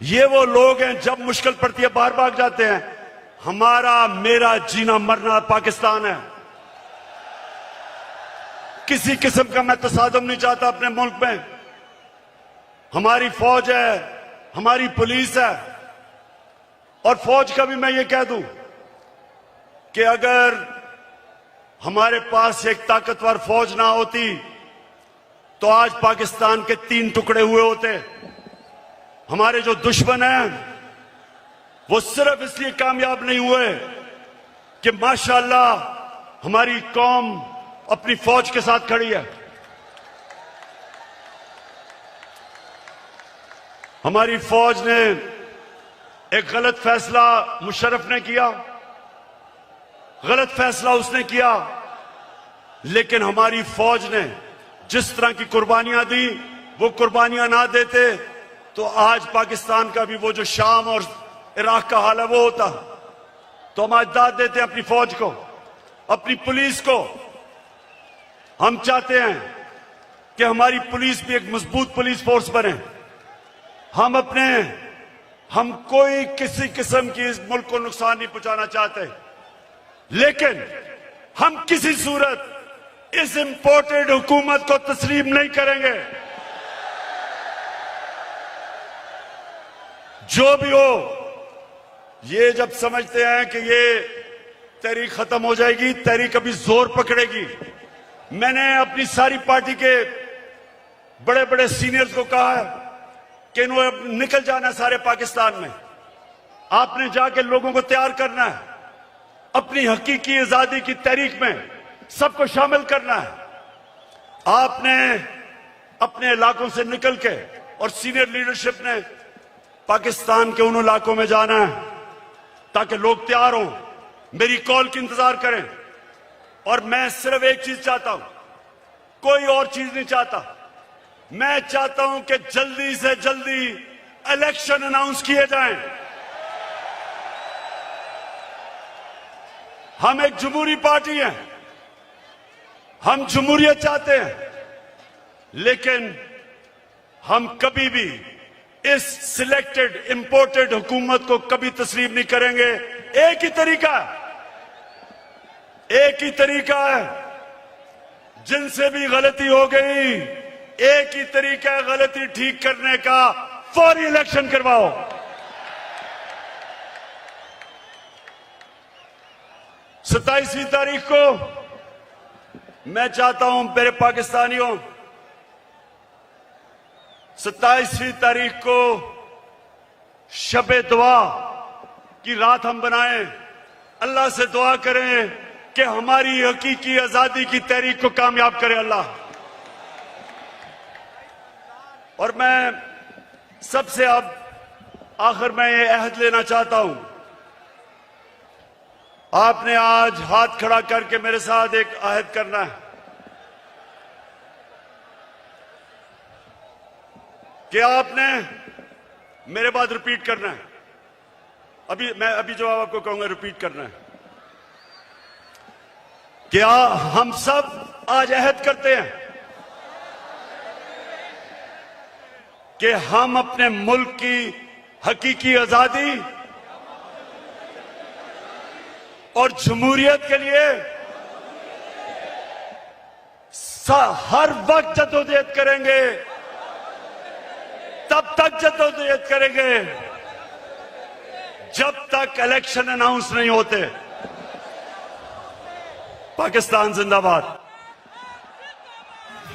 ये वो लोग हैं जब मुश्किल पड़ती है बाहर भाग जाते हैं। हमारा मेरा जीना मरना पाकिस्तान है। किसी किस्म का मैं तसादुम नहीं चाहता अपने मुल्क में। हमारी फौज है, हमारी पुलिस है, और फौज का भी मैं ये कह दूं कि अगर हमारे पास एक ताकतवर फौज ना होती तो आज पाकिस्तान के 3 टुकड़े हुए होते। हमारे जो दुश्मन हैं वो सिर्फ इसलिए कामयाब नहीं हुए कि माशाअल्लाह हमारी कौम अपनी फौज के साथ खड़ी है। हमारी फौज ने एक गलत फैसला मुशर्रफ ने किया, गलत फैसला उसने किया, लेकिन हमारी फौज ने जिस तरह की कुर्बानियां दी, वो कुर्बानियां ना देते तो आज पाकिस्तान का भी वो जो शाम और इराक का हाल है वो होता। तो हम आज दाद देते हैं अपनी फौज को, अपनी पुलिस को। हम चाहते हैं कि हमारी पुलिस भी एक मजबूत पुलिस फोर्स बने। हम कोई किसी किस्म की इस मुल्क को नुकसान नहीं पहुंचाना चाहते, लेकिन हम किसी सूरत इस इंपोर्टेड हुकूमत को तस्लीम नहीं करेंगे। जो भी हो, ये जब समझते हैं कि ये तहरीक खत्म हो जाएगी, तहरीक अभी जोर पकड़ेगी। मैंने अपनी सारी पार्टी के बड़े बड़े सीनियर्स को कहा है कि इन्होंने निकल जाना सारे पाकिस्तान में। आपने जाके लोगों को तैयार करना है, अपनी हकीकी आजादी की तहरीक में सबको शामिल करना है। आपने अपने इलाकों से निकल के और सीनियर लीडरशिप ने पाकिस्तान के उन इलाकों में जाना है ताकि लोग तैयार हों, मेरी कॉल की इंतजार करें। और मैं सिर्फ एक चीज चाहता हूं, कोई और चीज नहीं चाहता मैं चाहता हूं कि जल्दी से जल्दी इलेक्शन अनाउंस किए जाएं। हम एक जमहूरी पार्टी हैं, हम जमहूरियत चाहते हैं, लेकिन हम कभी भी इस सिलेक्टेड इंपोर्टेड हुकूमत को कभी तस्लीम नहीं करेंगे। एक ही तरीका है, जिनसे भी गलती हो गई, एक ही तरीका है गलती ठीक करने का, फौरी इलेक्शन करवाओ। सत्ताईसवीं तारीख को मैं चाहता हूं मेरे पाकिस्तानियों, 27वीं तारीख को शबे दुआ की रात हम बनाएं, अल्लाह से दुआ करें कि हमारी हकीकी आजादी की तहरीक को कामयाब करे अल्लाह। और मैं सबसे अब आखिर में ये अहद लेना चाहता हूं, आपने आज हाथ खड़ा करके मेरे साथ एक अहद करना है कि आपने मेरे बाद रिपीट करना है। मैं जवाब आपको कहूंगा, रिपीट करना है। क्या हम सब आज अहद करते हैं कि हम अपने मुल्क की हकीकी आजादी और जमहूरियत के लिए हर वक्त जद्दोजहद करेंगे, तब तक जद्दोजहद करेंगे जब तक इलेक्शन अनाउंस नहीं होते। पाकिस्तान जिंदाबाद।